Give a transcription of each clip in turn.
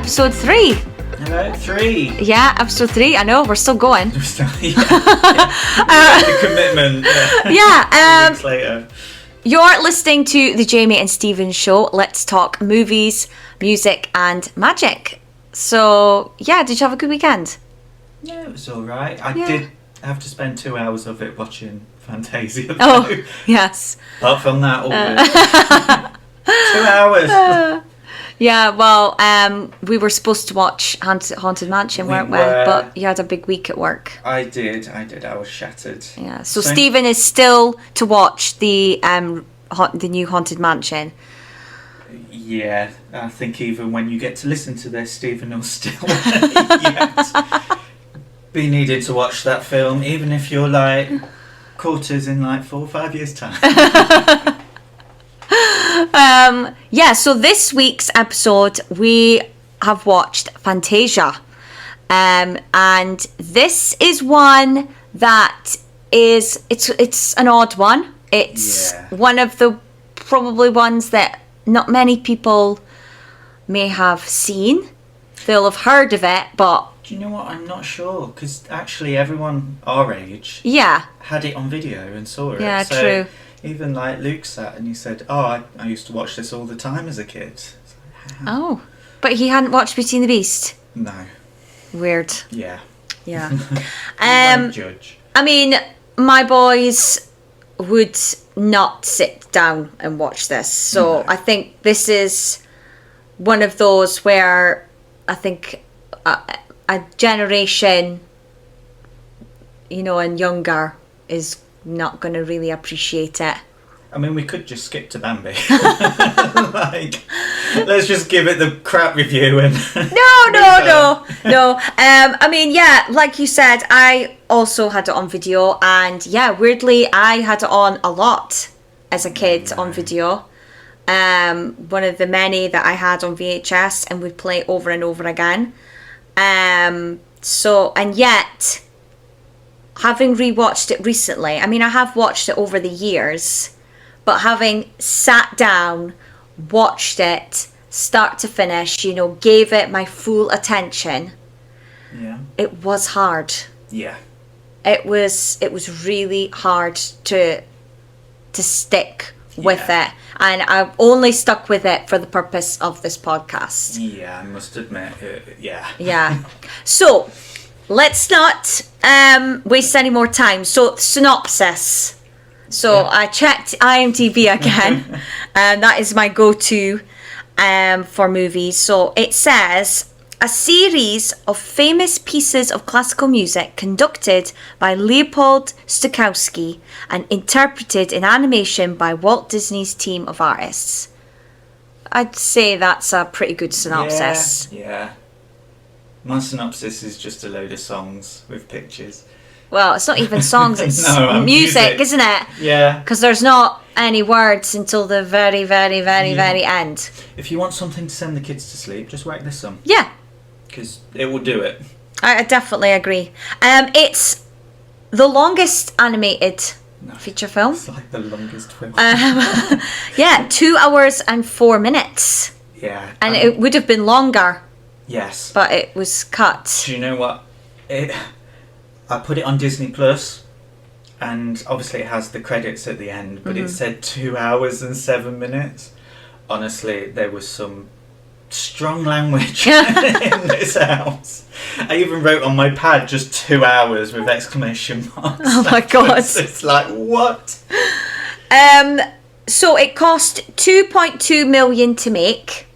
episode 3. Hello, 3. Yeah, episode 3. I know, we're still going. The commitment. Yeah. Later. You're listening to the Jamie and Stephen show. Let's talk movies, music, and magic. So, yeah, did you have a good weekend? Yeah, it was alright. I did have to spend 2 hours of it watching Fantasia. Oh, yes. Apart from that, all good. 2 hours. Yeah, well, we were supposed to watch Haunted Mansion, weren't we? But you had a big week at work. I did. I was shattered. Yeah. So Stephen is still to watch the new Haunted Mansion. Yeah, I think even when you get to listen to this, Stephen will still be needed to watch that film, even if you're like quarters in like 4 or 5 years' time. So this week's episode we have watched Fantasia, and this is one that it's an odd one. It's one of the probably ones that not many people may have seen. They'll have heard of it, but do you know what? I'm not sure, because actually everyone our age had it on video and saw it. Yeah, so true. Even like Luke sat and he said, "Oh, I used to watch this all the time as a kid." Oh, but he hadn't watched Beauty and the Beast? No. Weird. Yeah. Yeah. Judge. I mean, my boys would not sit down and watch this. So no. I think this is one of those where I think a generation, and younger is not going to really appreciate it. I mean, we could just skip to Bambi. Let's just give it the crap review and... No. I mean, yeah, like you said, I also had it on video, and weirdly, I had it on a lot as a kid on video. One of the many that I had on VHS, and would play over and over again. And yet, having rewatched it recently, I mean, I have watched it over the years, but having sat down, watched it, start to finish, gave it my full attention, it was hard. Yeah. It was really hard to stick with it, and I've only stuck with it for the purpose of this podcast. Yeah, I must admit, Yeah. So, let's not waste any more time. So, synopsis. So, I checked IMDb again, and that is my go-to for movies. So, it says, a series of famous pieces of classical music conducted by Leopold Stokowski and interpreted in animation by Walt Disney's team of artists. I'd say that's a pretty good synopsis. Yeah. My synopsis is just a load of songs with pictures. Well, it's not even songs, it's music, isn't it? Yeah. Because there's not any words until the very, very, very, very end. If you want something to send the kids to sleep, just whack this on. Yeah. Because it will do it. I definitely agree. It's the longest animated feature film. It's like the longest film. 2 hours and 4 minutes. Yeah. And it would have been longer. Yes. But it was cut. Do you know what? I put it on Disney Plus, and obviously it has the credits at the end, but it said 2 hours and 7 minutes. Honestly, there was some strong language in this house. I even wrote on my pad just 2 hours with exclamation marks. Oh my god. It's like, what? So it cost 2.2 million to make.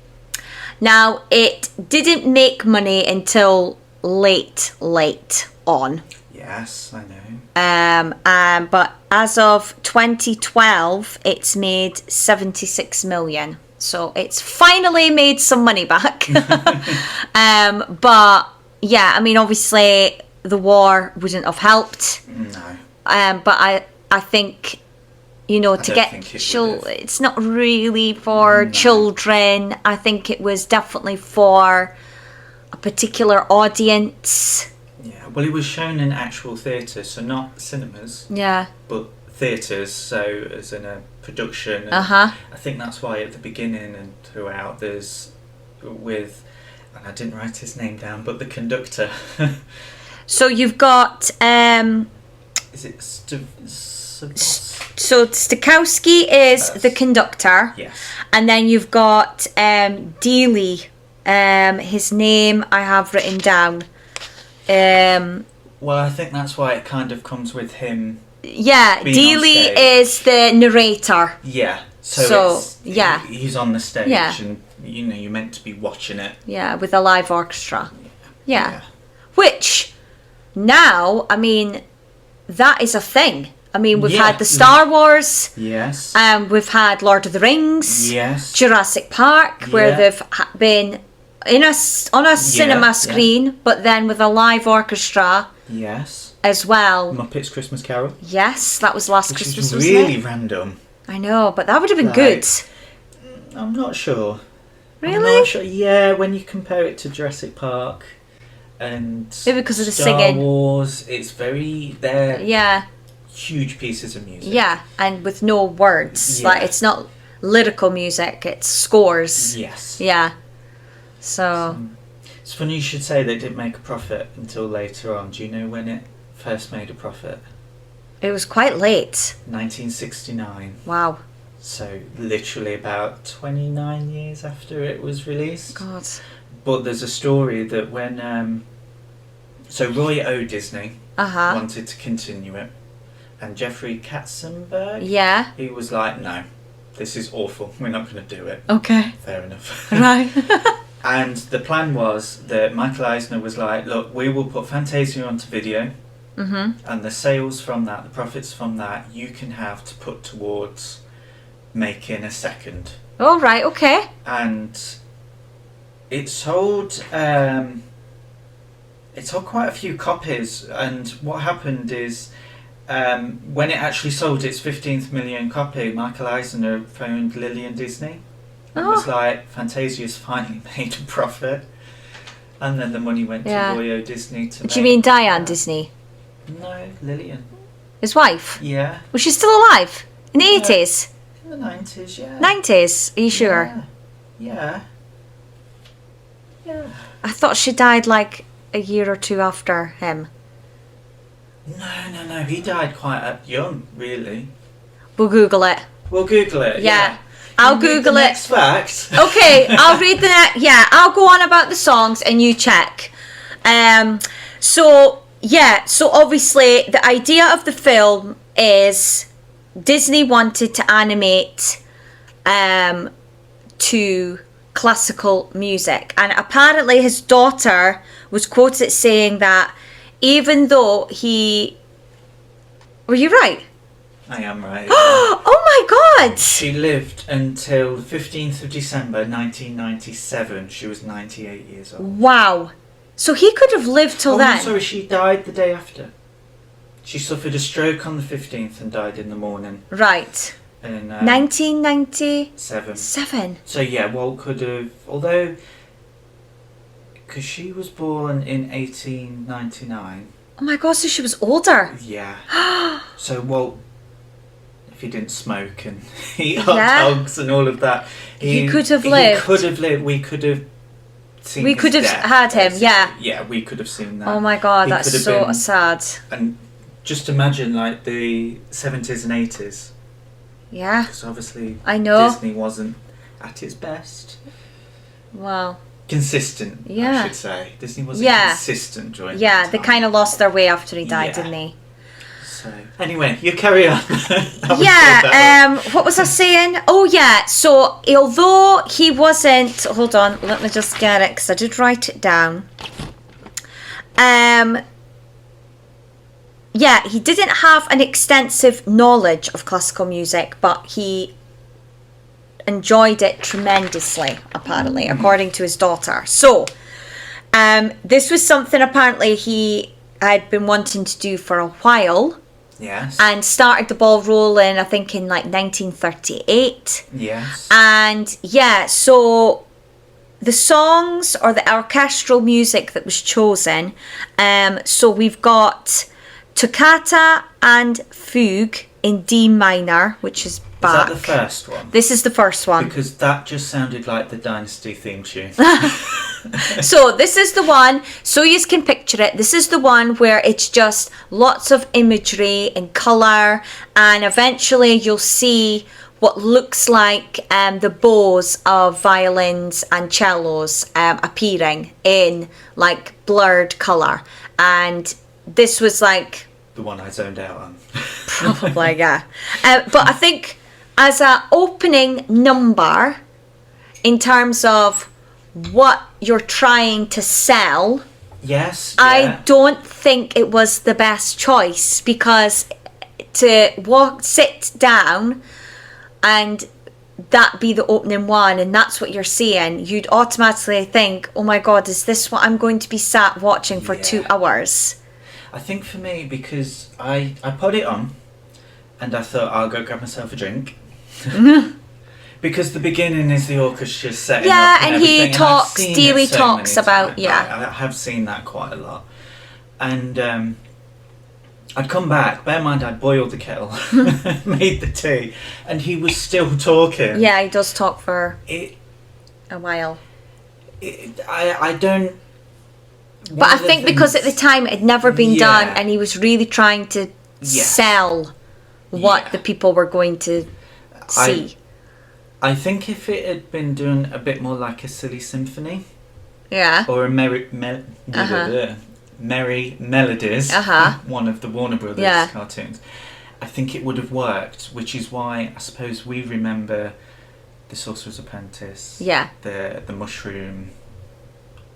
Now, it didn't make money until late on. Yes, I know. But as of 2012, it's made 76 million. So it's finally made some money back. But yeah, I mean, obviously the war wouldn't have helped. No. But I think, to get it's not really for children. I think it was definitely for a particular audience. Yeah, well, it was shown in actual theatres, so not cinemas. Yeah. But theatres, so as in a production. And I think that's why at the beginning and throughout there's with and I didn't write his name down, but the conductor. So you've got Is it so Stokowski is the conductor. Yes. And then you've got Dealey. His name I have written down. Well, I think that's why it kind of comes with him. Yeah, being on Dealey stage. is the narrator. Yeah. So, it's, yeah. he's on the stage, Yeah. and you're meant to be watching it. Yeah, with a live orchestra. Yeah. Yeah. Which now, I mean, that is a thing. I mean, we've Yeah. had the Star Wars. Yes. We've had Lord of the Rings. Yes. Jurassic Park, where Yeah. they've been on a cinema screen, but then with a live orchestra Yes. as well. Muppets Christmas Carol. Yes, that was last Which Christmas, is wasn't really it? random. I know, but that would have been Like, good. I'm not sure. I'm Really? not sure. Yeah, when you compare it to Jurassic Park and Maybe because of the Star singing. Wars, it's they're Yeah, huge pieces of music. yeah, and with no words. Yeah. Like, it's not lyrical music, it's scores. Yes. Yeah. So, It's funny you should say they didn't make a profit until later on. Do you know when it first made a profit? it was quite late. 1969. Wow. So literally about 29 years after it was released. God. But there's a story that when so Roy O. Disney Uh-huh. wanted to continue it, and Jeffrey Katzenberg, Yeah. he was like, no, this is awful, we're not going to do it. Okay. Fair enough. Right. And the plan was that Michael Eisner was like, look, we will put Fantasia onto video, and the sales from that, the profits from that, you can have to put towards making a second. All right, okay. And it sold quite a few copies, and what happened is when it actually sold its 15th million copy, Michael Eisner phoned Lillian Disney and was like, Fantasia's finally made a profit. And then the money went to Roy O. Disney to Do you mean Diane Disney? No, Lillian. His wife? Yeah. Was she still alive? In the 80s? In the 90s, yeah. 90s? Are you sure? Yeah. Yeah. I thought she died like a year or two after him. No. He died quite young, really. We'll Google it. We'll Google it. Yeah. I'll You read Google the it. Next fact. Okay, I'll read the next. Yeah, I'll go on about the songs and you check. So obviously the idea of the film is Disney wanted to animate to classical music, and apparently his daughter was quoted saying that even though he... Were you right? I am right. Oh my god! She lived until the 15th of December 1997. She was 98 years old. Wow. So he could have lived till Oh, then. no, sorry, she died the day after. She suffered a stroke on the 15th and died in the morning. Right. In 1997. So yeah, Walt could have, although, because she was born in 1899. Oh my god, so she was older. Yeah. So Walt, if he didn't smoke and eat Yeah. hot dogs and all of that, He could have lived. He could have lived. We could have seen. We his could have death, had him, basically. yeah. Yeah, we could have seen that. Oh my god, He that's could have so been- sad. And just imagine like the 70s and 80s, Yeah. because obviously I know. Disney wasn't at its best. Wow. Consistent, Yeah. I should say. Disney wasn't Yeah. consistent during Yeah, that they time. kind of lost their way after he died, Yeah. didn't they? So anyway, you carry on. Yeah, what was I saying? Oh yeah, so although he wasn't, hold on, let me just get it because I did write it down. Yeah, he didn't have an extensive knowledge of classical music, but he enjoyed it tremendously, apparently, according to his daughter. So, this was something apparently he had been wanting to do for a while. Yes. And started the ball rolling, I think, in like 1938. Yes. And yeah, so the songs or the orchestral music that was chosen, so we've got Toccata and Fugue in D minor, which is Bach. Is that the first one? This is the first one. Because that just sounded like the Dynasty theme tune. So this is the one, so you can picture it. This is the one where it's just lots of imagery and colour, and eventually you'll see what looks like the bows of violins and cellos appearing in like blurred colour. And this was like... The one I zoned out on. Probably, yeah. But I think as an opening number, in terms of what you're trying to sell, yes, I don't think it was the best choice, because to sit down and that be the opening one and that's what you're seeing, you'd automatically think, oh my god, is this what I'm going to be sat watching for 2 hours? I think for me, because I put it on and I thought I'll go grab myself a drink. Because the beginning is the orchestra setting up and he talks, Dealey talks about, I have seen that quite a lot. And I'd come back, bear in mind I'd boiled the kettle, made the tea, and he was still talking. Yeah, he does talk for a while. I don't... But I think because at the time it had never been done, and he was really trying to sell what the people were going to see. I think if it had been done a bit more like a silly symphony, or a Merry Melodies, one of the Warner Brothers cartoons, I think it would have worked, which is why I suppose we remember The Sorcerer's Apprentice, the mushroom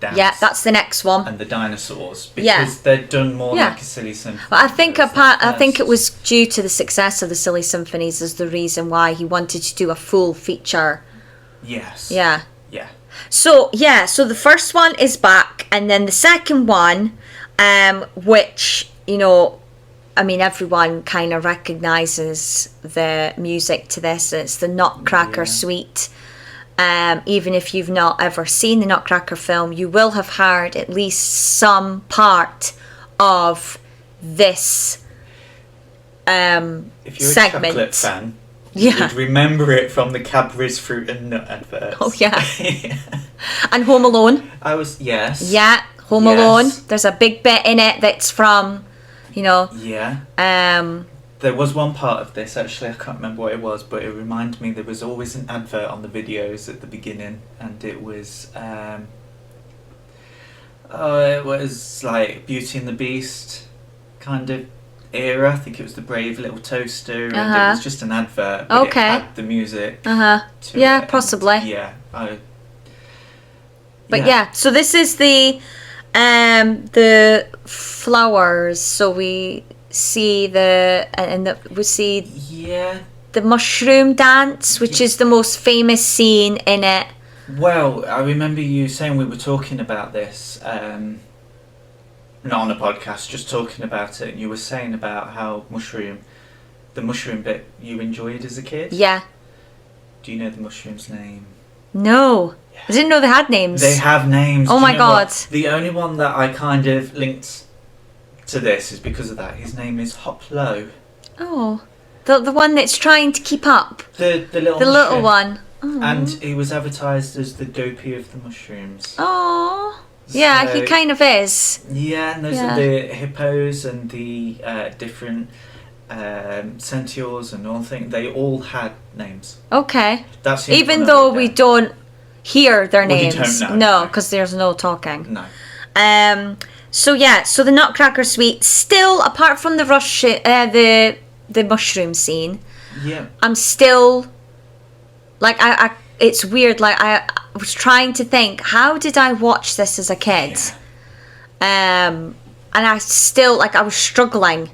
dance, that's the next one, and the dinosaurs, because they're done more like a silly symphony. But I think I think it was due to the success of the Silly Symphonies as the reason why he wanted to do a full feature. Yes. Yeah. So the first one is back, and then the second one, which, you know, I mean, everyone kind of recognises the music to this. It's the Nutcracker suite. Even if you've not ever seen the Nutcracker film, you will have heard at least some part of this if you're segment. A chocolate fan, you'd remember it from the Cadbury's Fruit and Nut adverts. Oh yeah. And Home Alone. Yeah, Home Alone. There's a big bit in it that's from, you know. Yeah. There was one part of this, actually, I can't remember what it was, but it reminded me there was always an advert on the videos at the beginning, and it was like Beauty and the Beast kind of era. I think it was the Brave Little Toaster, and it was just an advert, but it had the music to it, possibly. And, so this is the flowers, so we see the mushroom dance, which is the most famous scene in it. Well, I remember you saying, we were talking about this, not on a podcast, just talking about it, and you were saying about how the mushroom bit you enjoyed as a kid. Yeah. Do you know the mushroom's name? No. Yeah. I didn't know they had names. They have names. Oh my god. The only one that I kind of linked to this is because of that. His name is Hoplo. Oh, the one that's trying to keep up. The little one. Oh. And he was advertised as the dopey of the mushrooms. Oh, yeah, he kind of is. Yeah, and those are the hippos and the different centaurs and all things. They all had names. Okay. That's even though we don't hear their names. You don't know. No, because there's no talking. No. So the Nutcracker suite, still, apart from the the mushroom scene, I'm still, like, I it's weird, like, I was trying to think, how did I watch this as a kid? And I still, like, I was struggling.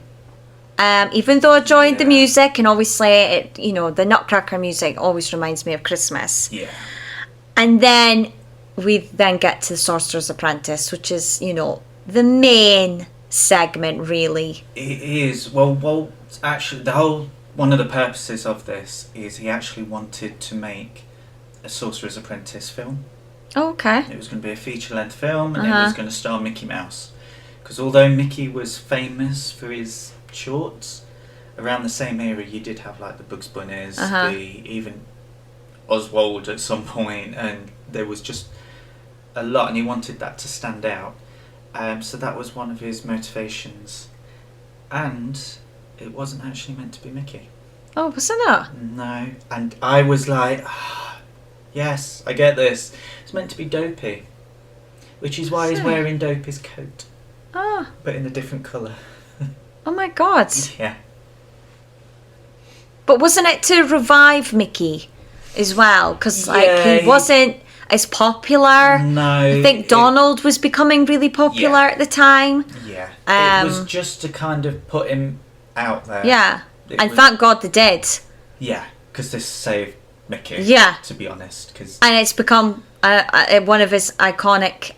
Even though I enjoyed the music, and obviously, it, you know, the Nutcracker music always reminds me of Christmas. Yeah. And then we get to the Sorcerer's Apprentice, which is, you know, the main segment, really. It is. Well, actually, one of the purposes of this is he actually wanted to make a Sorcerer's Apprentice film. Oh, okay. It was going to be a feature-length film, and it was going to star Mickey Mouse. Because although Mickey was famous for his shorts, around the same era you did have like the Bugs Bunnies, even Oswald at some point, and there was just a lot, and he wanted that to stand out. So that was one of his motivations. And it wasn't actually meant to be Mickey. Oh, wasn't it? No. And I was like, yes, I get this. It's meant to be Dopey. Which is why he's wearing Dopey's coat. Oh. But in a different colour. Oh my God. Yeah. But wasn't it to revive Mickey as well? Because he wasn't as popular. No. I think Donald was becoming really popular at the time. Yeah. It was just to kind of put him out there. Yeah. And thank God they did. Yeah, because this saved Mickey. Yeah. To be honest. And it's become one of his iconic,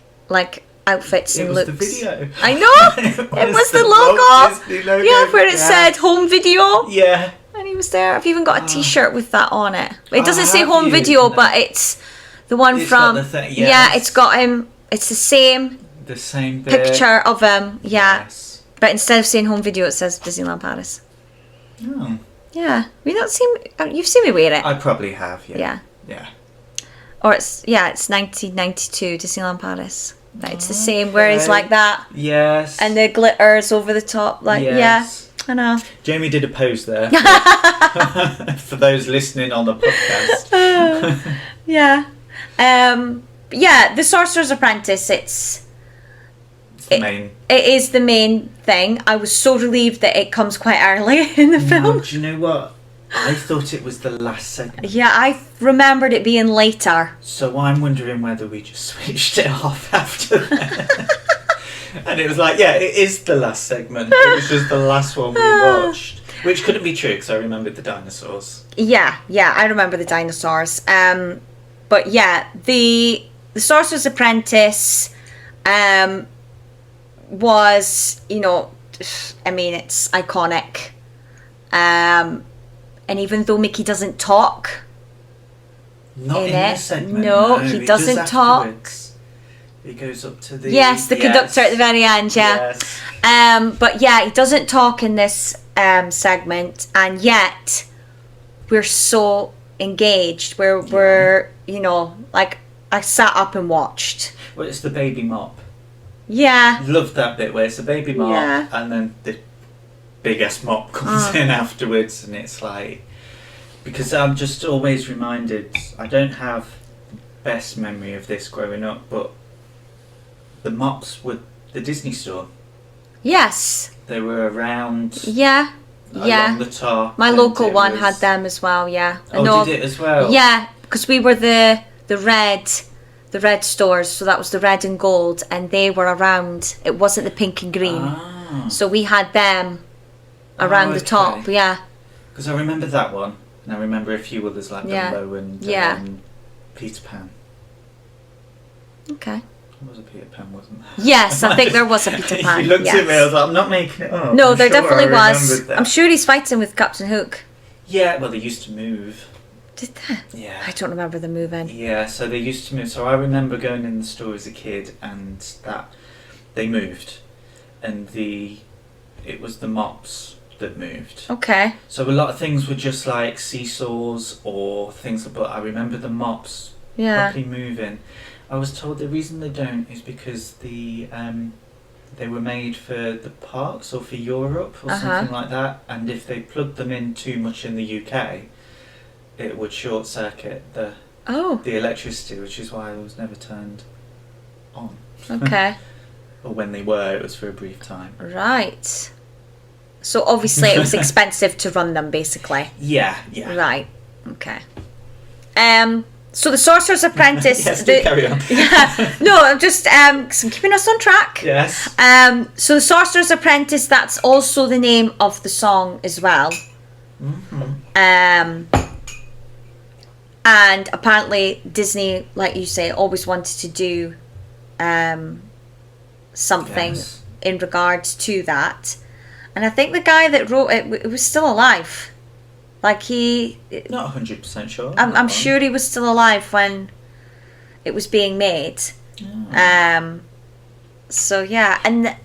outfits and looks. It was the video. I know! It was the logo. Logo. Yeah, where it said home video. Yeah. And he was there. I've even got a t-shirt with that on it. It doesn't say home you? video, No. but it's the one from... Got the thing, Yeah, it's got him. It's the same bit. Picture of him. Yeah. Yes. But instead of saying home video, it says Disneyland Paris. Oh. Yeah. You've seen me wear it. I probably have, yeah. Yeah. Yeah. Or it's 1992 Disneyland Paris. But it's the same, where it's like that. Yes. And the glitters over the top. Yes. Yeah, I know. Jamie did a pose there. For those listening on the podcast. Yeah. The Sorcerer's Apprentice, it's the main. It is the main thing. I was so relieved that it comes quite early in the film. Do you know what? I thought it was the last segment. Yeah, I remembered it being later. So I'm wondering whether we just switched it off after that. And it was like, yeah, it is the last segment. It was just the last one we watched. Which couldn't be true, because I remembered the dinosaurs. Yeah, I remember the dinosaurs. But yeah, the Sorcerer's Apprentice was, it's iconic. And even though Mickey doesn't talk Not in it, this segment. No, he doesn't talk. Afterwards. He goes up to the... Yes, the conductor at the very end, yeah. Yes. But yeah, he doesn't talk in this segment, and yet we're so engaged. We're I sat up and watched. Well, it's the baby mop. Yeah. Loved that bit where it's a baby mop, and then the big ass mop comes in afterwards, and it's like, because I'm just always reminded, I don't have the best memory of this growing up, but the mops were the Disney store. Yes. They were around. Yeah. Along the top. My local one had them as well. Yeah. Oh, did it as well? Yeah, because we were the red stores, so that was the red and gold, and they were around. It wasn't the pink and green, so we had them around the top. Yeah. Because I remember that one, and I remember a few others like Dumbo and Peter Pan. Okay. There was a Peter Pan, wasn't there? Yes, I think there was a Peter Pan. You looked at me, I was like, I'm not making it up. No, there definitely was. I'm sure he's fighting with Captain Hook. Yeah, well, they used to move. Did they? Yeah. I don't remember them moving. Yeah, so they used to move. So I remember going in the store as a kid, and that they moved, and it was the mops that moved. Okay. So a lot of things were just like seesaws or things, but I remember the mops properly moving. I was told the reason they don't is because they were made for the parks or for Europe or something like that, and if they plugged them in too much in the UK, it would short circuit the electricity, which is why it was never turned on. Okay. Or when they were, it was for a brief time. Right. So obviously it was expensive to run them, basically. Yeah. Right. Okay. So the Sorcerer's Apprentice. Yes, carry on. Yeah. No, I'm just 'cause I'm keeping us on track. Yes. So the Sorcerer's Apprentice. That's also the name of the song as well. Mm-hmm. And apparently Disney, like you say, always wanted to do something in regards to that. And I think the guy that wrote it was still alive. Like not 100% sure. I'm sure he was still alive when it was being made. Oh. So yeah, and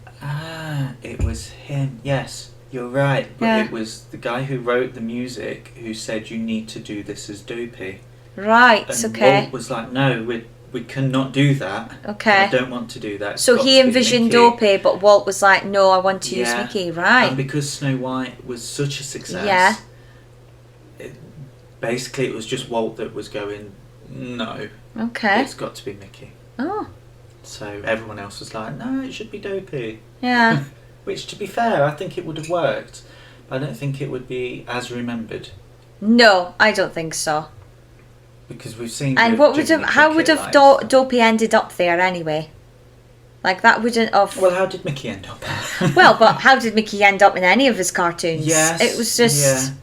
it was him. Yes, you're right. But it was the guy who wrote the music who said you need to do this as Dopey. Right. And okay. Walt was like, no, we're we cannot do that. Okay. I don't want to do that. It's So got he to be envisioned Mickey." Dopey, but Walt was like, no, I want to use Yeah. Mickey. Right. And because Snow White was such a success, Yeah. basically it was just Walt that was going, no, Okay. it's got to be Mickey. Oh. So everyone else was like, no, it should be Dopey. Yeah. Which, to be fair, I think it would have worked. I don't think it would be as remembered. No, I don't think so. Because we've seen... And with what would Jiminy have? How would Cricket have lives. Dopey ended up there anyway? Like that wouldn't have. Well, how did Mickey end up? Well, but how did Mickey end up in any of his cartoons? Yes. It was just. Yeah.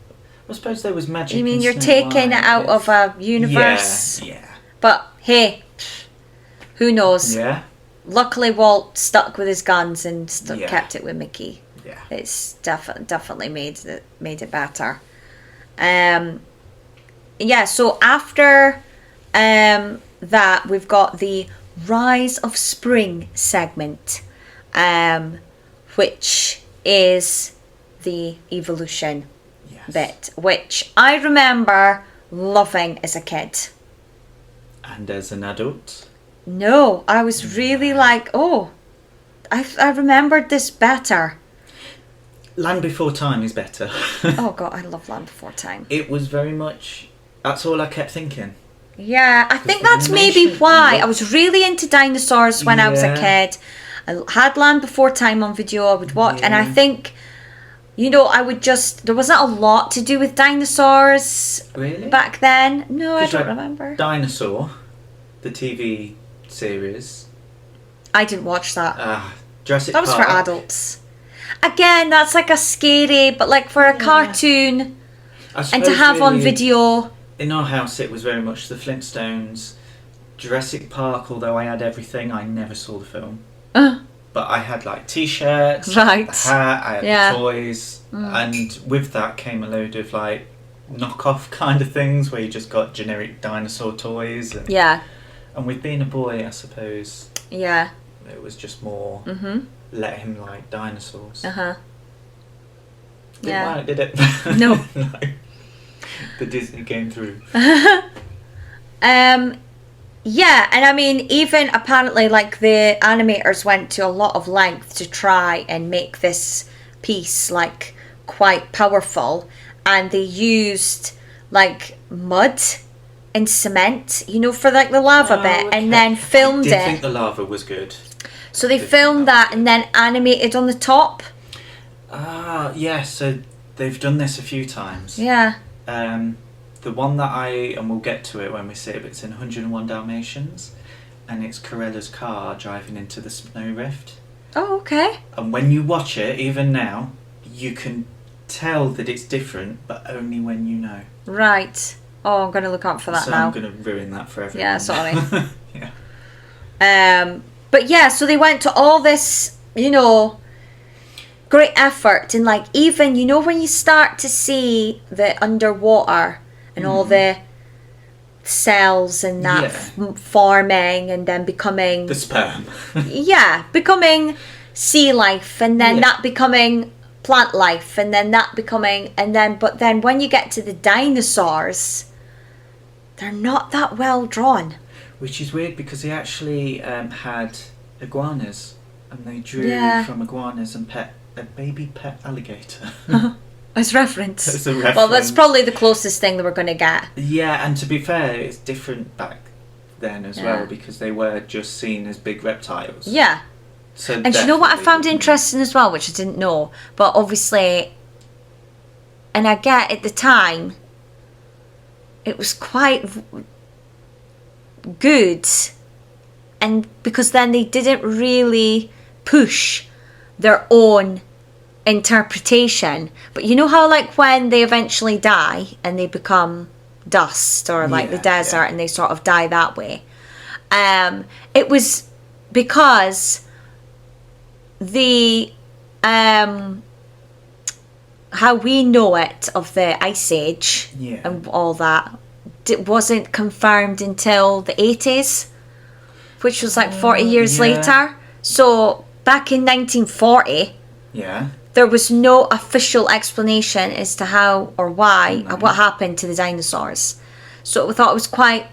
I suppose there was magic. You mean in you're Snow taking White. it out of a universe? Yeah. But hey, who knows? Yeah. Luckily, Walt stuck with his guns and Yeah. kept it with Mickey. Yeah. It's definitely made it better. Yeah. So after that, we've got the Rise of Spring segment, which is the evolution Yes. bit, which I remember loving as a kid. And as an adult. No, I was really like, oh, I remembered this better. Land Before Time is better. Oh God, I love Land Before Time. It was very much... That's all I kept thinking. Yeah, I think the that's maybe animation why. I looked- was really into dinosaurs when I was a Yeah. kid. I had Land Before Time on video, I would watch, and I Yeah. think, you know, I would just, there wasn't a lot to do with dinosaurs Really? back then. No, I 'Cause don't like remember. Dinosaur, the TV series. I didn't watch that. Jurassic That was Park. for adults. Again, that's like a scary, but like for a cartoon I and to suppose have on really, video. In our house, it was very much the Flintstones, Jurassic Park. Although I had everything, I never saw the film. But I had like T-shirts, Right. a hat, I had Yeah. toys, and with that came a load of like knockoff kind of things where you just got generic dinosaur toys. And, Yeah, and with being a boy, I suppose yeah. it was just more let him like dinosaurs. Uh-huh. Didn't Yeah. like, did it? No. No. The Disney came through. Yeah, and I mean, even apparently, like, the animators went to a lot of length to try and make this piece, like, quite powerful. And they used, like, mud and cement, you know, for, like, the lava bit, and then filmed I did think it. the lava was good. So they did think filmed that was that and then animated on the top. Yeah, so they've done this a few times. Yeah. The one that and we'll get to it when we see it, but it's in 101 Dalmatians, and it's Corella's car driving into the snow rift. Oh, okay. And when you watch it, even now, you can tell that it's different, but only when you know. Right. Oh, I'm going to look out for that so now. I'm going to ruin that for everyone. Yeah, sorry. Yeah. But yeah, so they went to all this, you know, great effort. And like, even, you know, when you start to see the underwater and all the cells and that forming and then becoming... The sperm. yeah, becoming sea life and then Yeah. that becoming plant life and then that becoming... But then when you get to the dinosaurs, they're not that well drawn. Which is weird because they actually had iguanas, and they drew from iguanas and a baby pet alligator. As reference. As a reference. Well, that's probably the closest thing that we're going to get. Yeah, and to be fair, it's different back then as Yeah. well because they were just seen as big reptiles. Yeah. So And you know what I definitely found didn't- interesting as well, which I didn't know, but obviously, and I get at the time, it was quite good, and because then they didn't really push their own interpretation. But you know how like when they eventually die and they become dust or like the desert and they sort of die that way, it was because the how we know it of the Ice Age and all that wasn't confirmed until the 80s, which was like 40 years later. So back in 1940, there was no official explanation as to how or why what happened to the dinosaurs. So we thought it was quite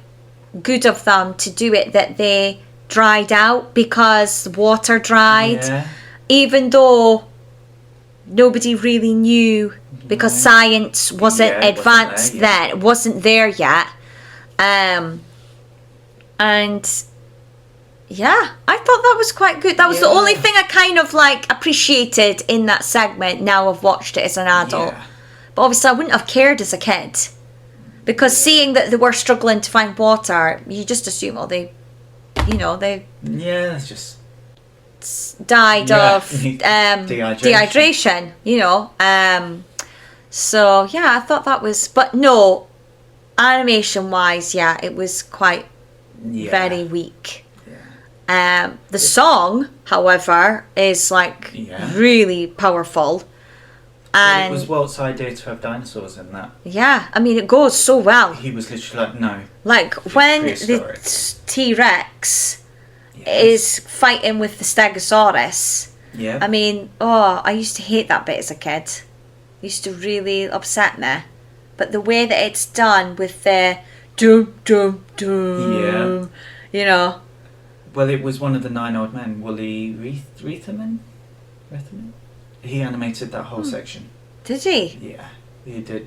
good of them to do it that they dried out because the water dried, Yeah. even though nobody really knew because science wasn't Yeah, it wasn't advanced there yet. then. It wasn't there yet. And yeah, I thought that was quite good. That was the Yeah. only thing I kind of like appreciated in that segment. Now I've watched it as an adult. Yeah. But obviously I wouldn't have cared as a kid. Because seeing that they were struggling to find water, you just assume, oh, they Yeah, it's just died Yeah. of Dehydration. dehydration. So yeah, I thought that was, but no, animation wise, yeah, it was quite yeah. very weak. Yeah. The song, however, is like Yeah. really powerful. Well, it And was Walt's idea to have dinosaurs in that. yeah, I mean, it goes so well. He was literally like, no. Like when prehistoric. the T-Rex Yes. is fighting with the Stegosaurus. Yeah. I mean, oh, I used to hate that bit as a kid. It used to really upset me. But the way that it's done with the doom, doom, doom, you know. Well, it was one of the 9 old men, Wooly Reitherman? He animated that whole section. Did he? Yeah, he did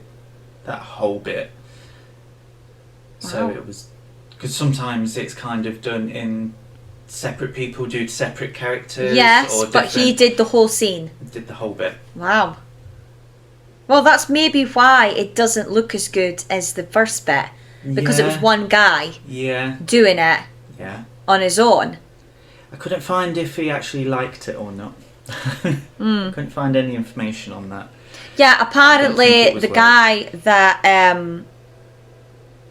that whole bit. So Wow. it was... Because sometimes it's kind of done in... Separate people do separate characters. Yes, or but he did the whole scene. did the whole bit. Wow. Well, that's maybe why it doesn't look as good as the first bit. Because it was Yeah. one guy Yeah, doing it yeah. on his own. I couldn't find if he actually liked it or not. Couldn't find any information on that. Yeah, I don't think apparently it was the well. guy that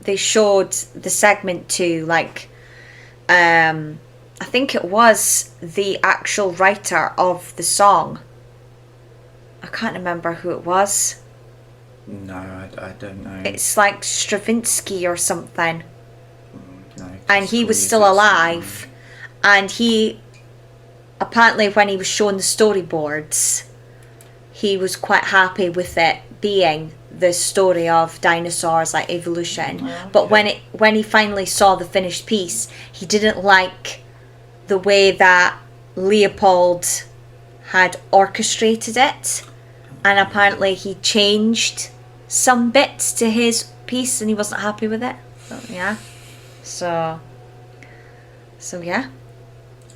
they showed the segment to, like, I think it was the actual writer of the song. I can't remember who it was. No, I don't know. It's like Stravinsky or something. No, And he classical was still music's alive. And he, apparently when he was shown the storyboards, he was quite happy with it being the story of dinosaurs, like evolution. Oh, But okay. when he finally saw the finished piece, he didn't like the way that Leopold had orchestrated it. And apparently he changed some bits to his piece and he wasn't happy with it. So yeah. So yeah.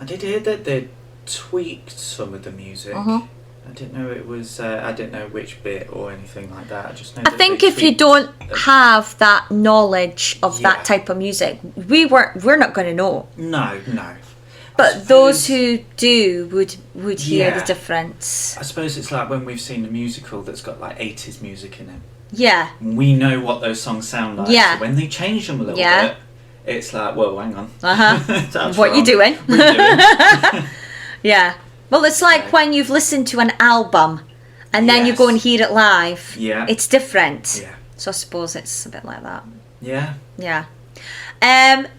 I did hear that they tweaked some of the music. Uh-huh. I didn't know it was. I didn't know which bit or anything like that. I just know. I that think they if you tweaked don't the- have that knowledge of Yeah. that type of music, we're not going to know. No. But those who do would hear Yeah. the difference. I suppose it's like when we've seen a musical that's got like 80s music in it. Yeah. We know what those songs sound like. Yeah. So when they change them a little Yeah. bit, it's like, whoa, hang on. Uh-huh. What you wrong. doing? What you doing? Yeah. Well, it's like Okay. when you've listened to an album and then you go Yes. and hear it live. Yeah. It's different. Yeah. So I suppose it's a bit like that. Yeah. Yeah.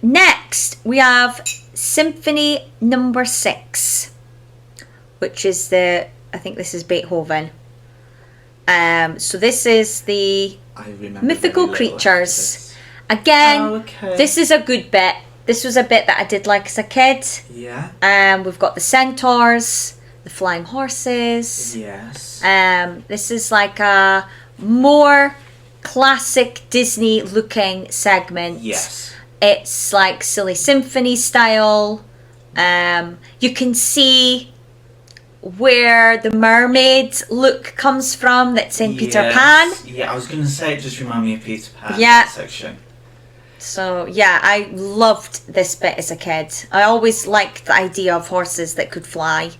Next, we have Symphony Number 6, which is I think this is Beethoven. So this is the I remember mythical very little after creatures. this. Again, Oh, okay. this is a good bit. This was a bit that I did like as a kid. Yeah. We've got the centaurs, the flying horses. Yes. This is like a more classic Disney looking segment. Yes. It's like silly symphony style. You can see where the mermaid look comes from that's in Peter Pan. Yeah, I was going to say it just reminded me of Peter Pan. Yeah. That section. So yeah, I loved this bit as a kid. I always liked the idea of horses that could fly.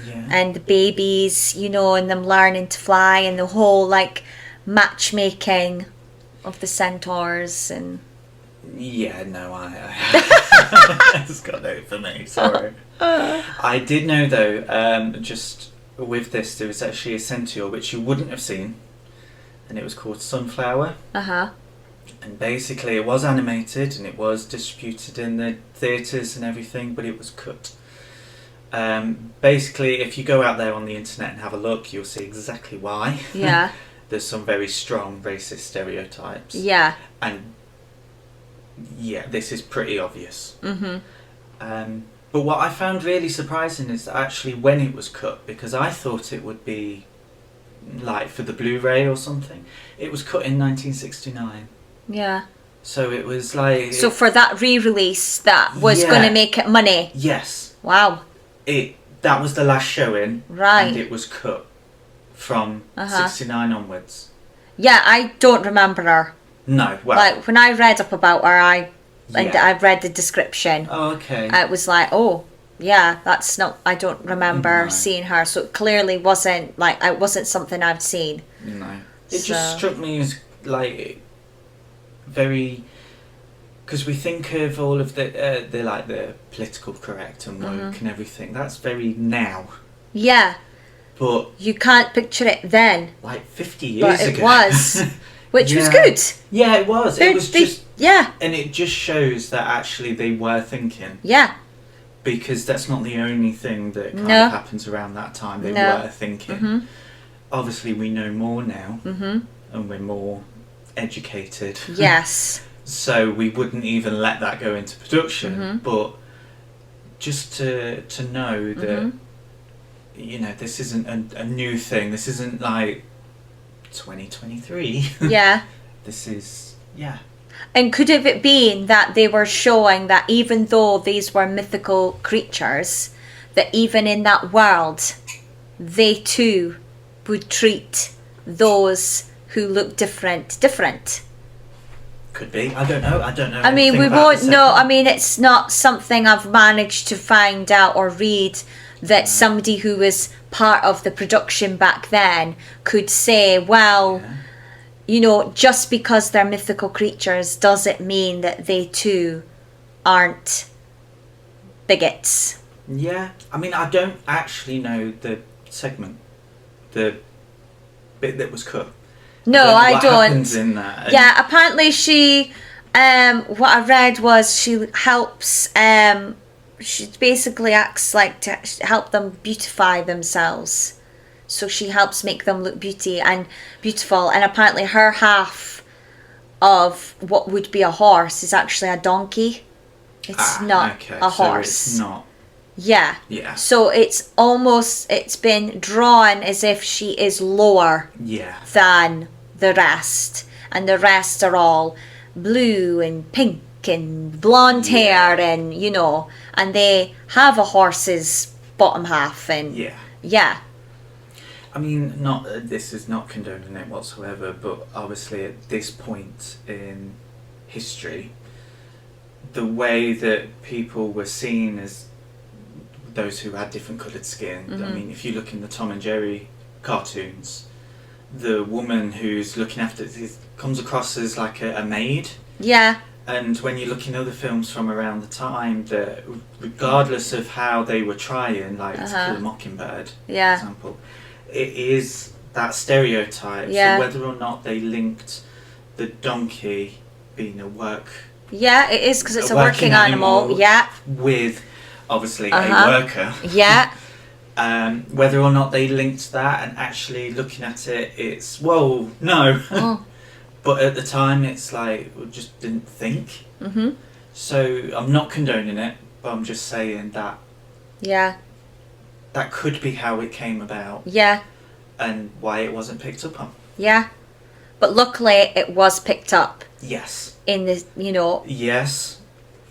Yeah. And the babies, and them learning to fly, and the whole like matchmaking of the centaurs and Yeah, no, I it's got no for me, sorry. I did know though, just with this, there was actually a centaur which you wouldn't have seen, and it was called Sunflower. uh-huh. And basically it was animated and it was distributed in the theatres and everything, but it was cut. Basically, if you go out there on the internet and have a look, you'll see exactly why. Yeah. There's some very strong racist stereotypes. Yeah. And yeah, this is pretty obvious. But what I found really surprising is that actually when it was cut, because I thought it would be like for the Blu-ray or something, it was cut in 1969. Yeah. So it was like... So for that re-release that was Yeah. going to make it money. Yes. Wow. That was the last showing. Right. And it was cut from 69 onwards. Yeah, I don't remember her. No, well... Like, when I read up about her, I Yeah. read the description. Oh, okay. It was like, oh, yeah, that's not... I don't remember No. seeing her. So it clearly wasn't, like, it wasn't something I've seen. No. It So- just struck me as, like, very... Because we think of all of the like, the political correct and woke and everything. That's very now. Yeah. But, You can't picture it then. like, 50 years But it ago... was. Which was Yeah. good. Yeah, it was. They- It was they- just... Yeah. And it just shows that actually they were thinking. Yeah. Because that's not the only thing that kind No. of happens around that time. They No. were thinking. Obviously, we know more now. And we're more educated. Yes. So we wouldn't even let that go into production. But just to know that, you know, this isn't a new thing. This isn't like 2023. Yeah. This is, yeah. And could have it been that they were showing that even though these were mythical creatures, that even in that world, they too would treat those who look different. Could be. I don't know. I don't know. I mean, anything we about won't the know. second. I mean, it's not something I've managed to find out or read that somebody who was part of the production back then could say, well, Yeah. you know, just because they're mythical creatures, does it mean that they too aren't bigots? Yeah, I mean, I don't actually know the segment, the bit that was cut. No, know I what don't. happens in that. And Yeah, apparently she, what I read was she helps, she basically acts like to help them beautify themselves. So she helps make them look beautiful. And apparently her half of what would be a horse is actually a donkey. It's not okay, a so horse. it's not. Yeah. Yeah. So it's been drawn as if she is lower Yeah. than the rest, and the rest are all blue and pink and blonde hair, and you know, and they have a horse's bottom half, and Yeah. I mean, this is not condoning it whatsoever, but obviously at this point in history, the way that people were seen as those who had different coloured skin. I mean, if you look in the Tom and Jerry cartoons, the woman who's looking after it comes across as like a maid. yeah, And when you look in other films from around the time, that regardless of how they were trying, like To Kill a Mockingbird, for yeah, example, it is that stereotype. Yeah. So whether or not they linked the donkey being a yeah, it is because it's a working working animal. Yeah, with obviously Uh-huh. a worker, yeah, whether or not they linked that and actually looking at it, it's, whoa, no. Oh. But at the time, it's like, we just didn't think. So I'm not condoning it, but I'm just saying that yeah, that could be how it came about yeah, and why it wasn't picked up on. yeah. But luckily, it was picked up Yes. in the Yes.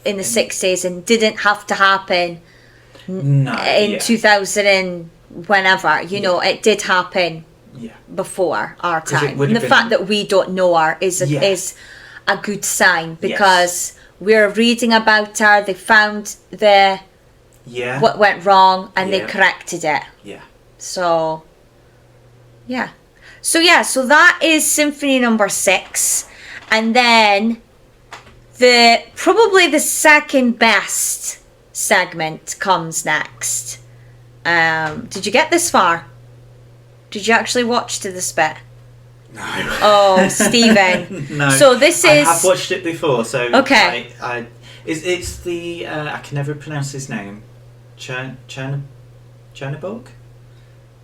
in the 60s and didn't have to happen No. in yeah. 2000 and whenever. You know, it did happen Yeah. before our 'Cause it time. would And the have fact been- that we don't know her is Yeah. a good sign, because we're reading about her. They found Yeah. what went wrong and they Yeah. corrected it. Yeah. So so that is Symphony Number 6, and then probably the second best segment comes next. Did you get this far? Did you actually watch to this bit? No. Oh, Stephen. No. So this I is... have watched it before, so Okay. It's the I can never pronounce his name. Chernabog?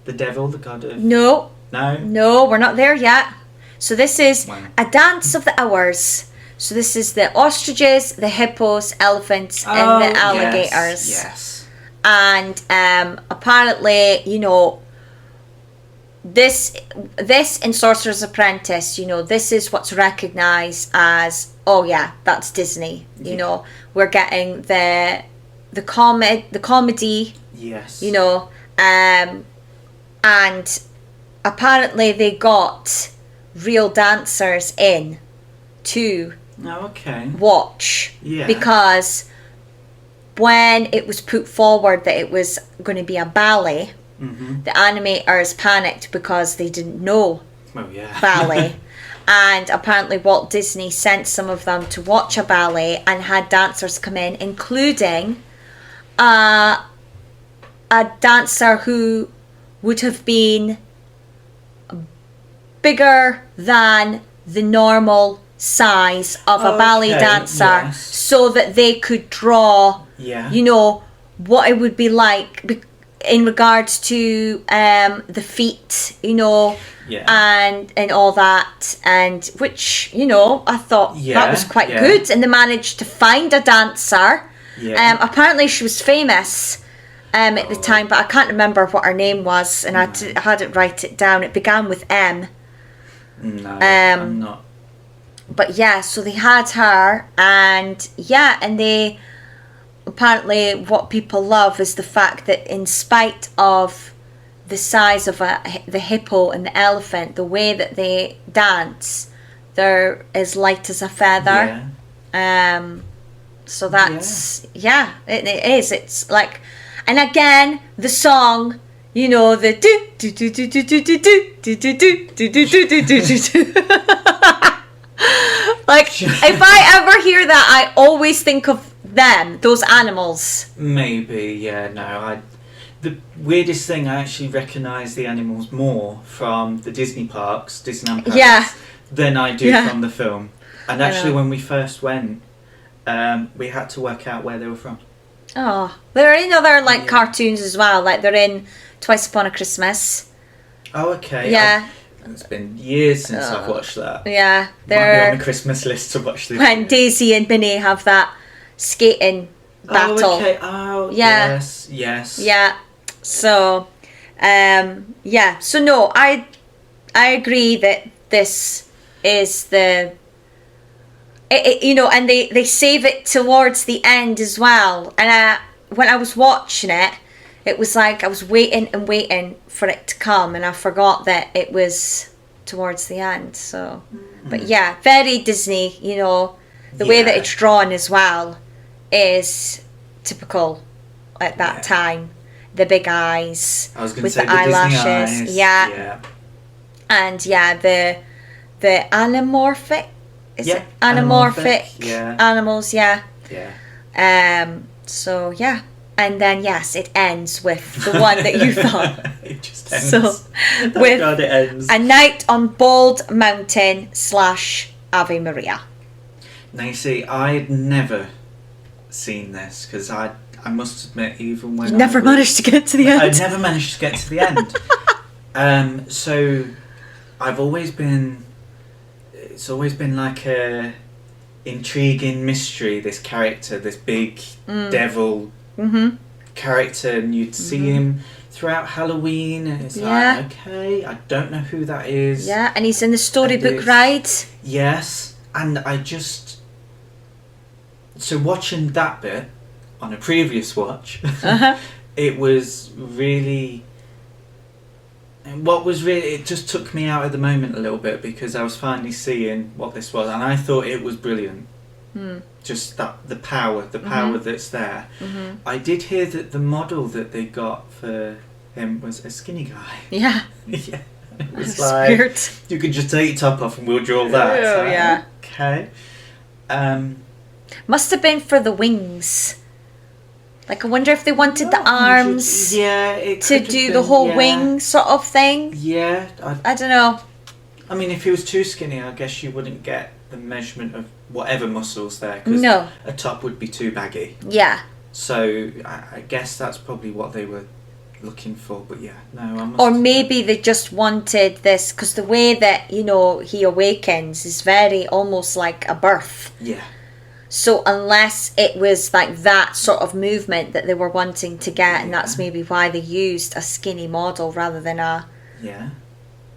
The devil, the god of... No, No? we're not there yet. So this is Wow. A Dance of the Hours. So this is the ostriches, the hippos, elephants, and the alligators. Yes. And apparently, you know, this in Sorcerer's Apprentice, you know, this is what's recognised as, oh yeah, that's Disney. You know, we're getting the comedy. Yes. You know, and apparently they got real dancers in to watch. Yeah. Because when it was put forward that it was going to be a ballet, the animators panicked because they didn't know ballet. And apparently Walt Disney sent some of them to watch a ballet and had dancers come in, including a dancer who would have been bigger than the normal size of a ballet dancer, so that they could draw, you know, what it would be like in regards to the feet, you know, and all that, and which, you know, I thought that was quite good. And they managed to find a dancer. Apparently she was famous at the time, but I can't remember what her name was, and I hadn't write it down. It began with M. No, I'm not. But yeah, so they had her, and and they apparently, what people love is the fact that in spite of the size of the hippo and the elephant, the way that they dance, they're as light as a feather. So that's it is. It's like, and again, the song, you know, the do do do do do do do do do do do do do do do. Like, if I ever hear that, I always think of them, those animals. Maybe, no. The weirdest thing, I actually recognise the animals more from the Disney parks, Disneyland parks, than I do from the film. And actually, when we first went, we had to work out where they were from. Oh, they're in other cartoons as well. Like, they're in Twice Upon a Christmas. Oh, okay. Yeah. It's been years since I've watched that. Yeah, they're on the Christmas list to watch this. When Daisy and Minnie have that skating battle. Oh, okay. Oh, yes. Yeah. So, So no, I agree that this is the. You know, and they save it towards the end as well. And when I was watching it, it was like I was waiting and waiting for it to come, and I forgot that it was towards the end. So, but yeah, very Disney. You know, the way that it's drawn as well is typical at that time. The big eyes with the eyelashes, Disney eyes. And the anamorphic. Is it anamorphic animals? So yeah. And then it ends with the one that you thought. It just ends. So with God, it ends. A Night on Bald Mountain / Ave Maria. Now you see, I had never seen this because I must admit, even when you never managed to get to the end. I never managed to get to the end. So I've always been. It's always been like a intriguing mystery. This character, this big devil. Character, and you'd see him throughout Halloween, and it's like, okay, I don't know who that is. Yeah, and he's in the storybook ride. Yes, and so watching that bit on a previous watch, it was really. It just took me out of the moment a little bit because I was finally seeing what this was, and I thought it was brilliant. Just the power that's there. I did hear that the model that they got for him was a skinny guy. Yeah. It was like, weird. You can just take your top off and we'll draw that. Oh, yeah. Okay. Must have been for the wings. Like, I wonder if they wanted the arms to do the whole wing sort of thing. Yeah. I don't know. I mean, if he was too skinny, I guess you wouldn't get the measurement of whatever muscles there, because a top would be too baggy. Yeah. So I guess that's probably what they were looking for. But yeah, no, I must Or admit- maybe they just wanted this, because the way that, you know, he awakens is very almost like a birth. Yeah. So unless it was like that sort of movement that they were wanting to get, and that's maybe why they used a skinny model rather than a... Yeah.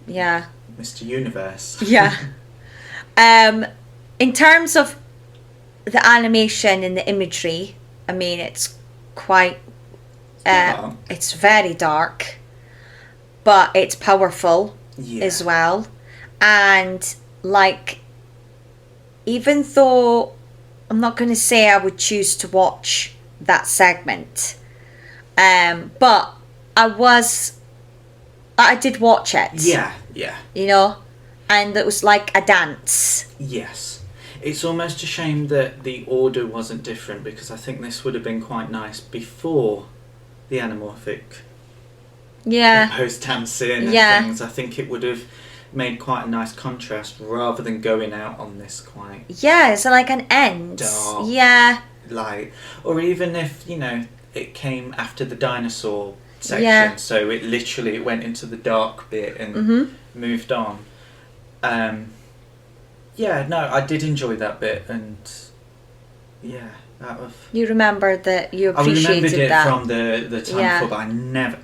Yeah. Mr. Universe. Yeah. In terms of the animation and the imagery, I mean, it's quite... it's very dark, but it's powerful as well. And, like, even though... I'm not going to say I would choose to watch that segment, but I did watch it. Yeah. You know, and it was like a dance. Yes. It's almost a shame that the order wasn't different, because I think this would have been quite nice before the anamorphic post dancing and things. I think it would have made quite a nice contrast rather than going out on this quite so like an end dark light. Or even if, you know, it came after the dinosaur section, so it literally went into the dark bit and moved on. I did enjoy that bit, and you remembered that, you I remembered appreciated it that from the time before, but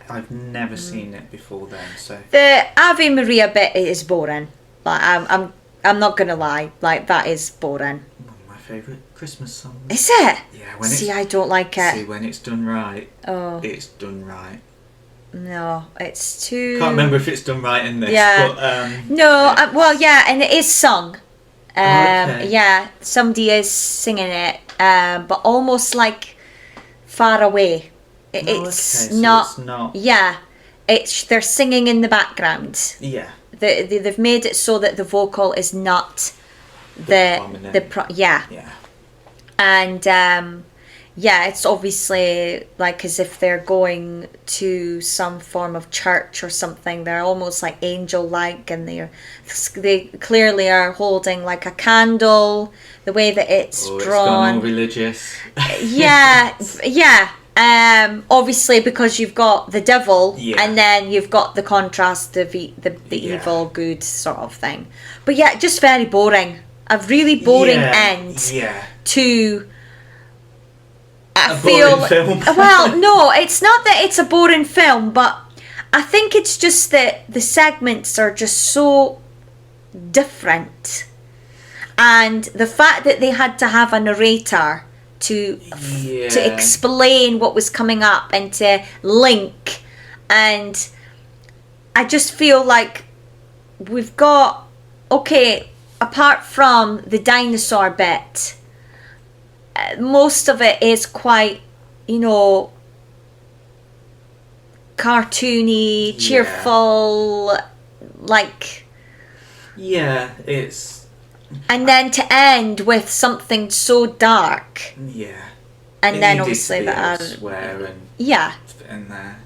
I've never seen it before then. So the Ave Maria bit is boring. Like I'm not gonna lie, like that is boring. One of my favourite Christmas songs. Is it? Yeah. I don't like it. See, when it's done right. Oh. It's done right. No, it's too... Can't remember if it's done right in this. Yeah. But, no, and it is sung. Okay. Yeah, somebody is singing it, but almost like far away. It's not. Yeah, they're singing in the background. Yeah. They've made it so that the vocal is not the and it's obviously like as if they're going to some form of church or something. They're almost like angel-like, and they clearly are holding like a candle. The way that it's drawn, it's gone all religious. Obviously because you've got the devil, and then you've got the contrast of the evil good sort of thing. But yeah, just very boring. A really boring end to. Boring film. Well, no, it's not that it's a boring film, but I think it's just that the segments are just so different, and the fact that they had to have a narrator to explain what was coming up and to link, and I just feel like we've got apart from the dinosaur bit, most of it is quite, you know, cartoony, cheerful, like... Yeah, it's... And then to end with something so dark. Yeah. And then obviously that swear and... Yeah. In there.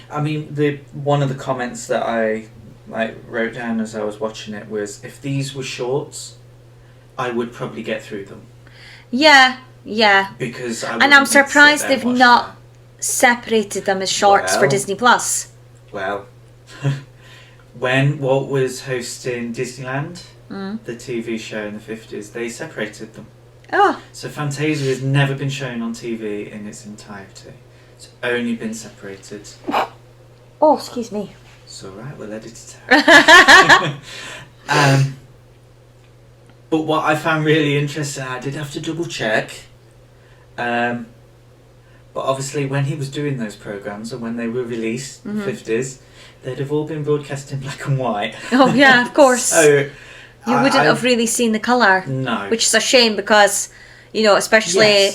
I mean, one of the comments that I wrote down as I was watching it was, if these were shorts, I would probably get through them. Yeah. Because I'm surprised they've not separated them as shorts for Disney Plus. Well, when Walt was hosting Disneyland, the TV show in the 50s, they separated them. Oh. So Fantasia has never been shown on TV in its entirety. It's only been separated. Oh, excuse me. It's alright, we'll edit it out. But what I found really interesting, I did have to double check, but obviously when he was doing those programmes and when they were released in the 50s, they'd have all been broadcast in black and white. Oh yeah, of course. So you wouldn't have really seen the colour. No. Which is a shame because, you know, especially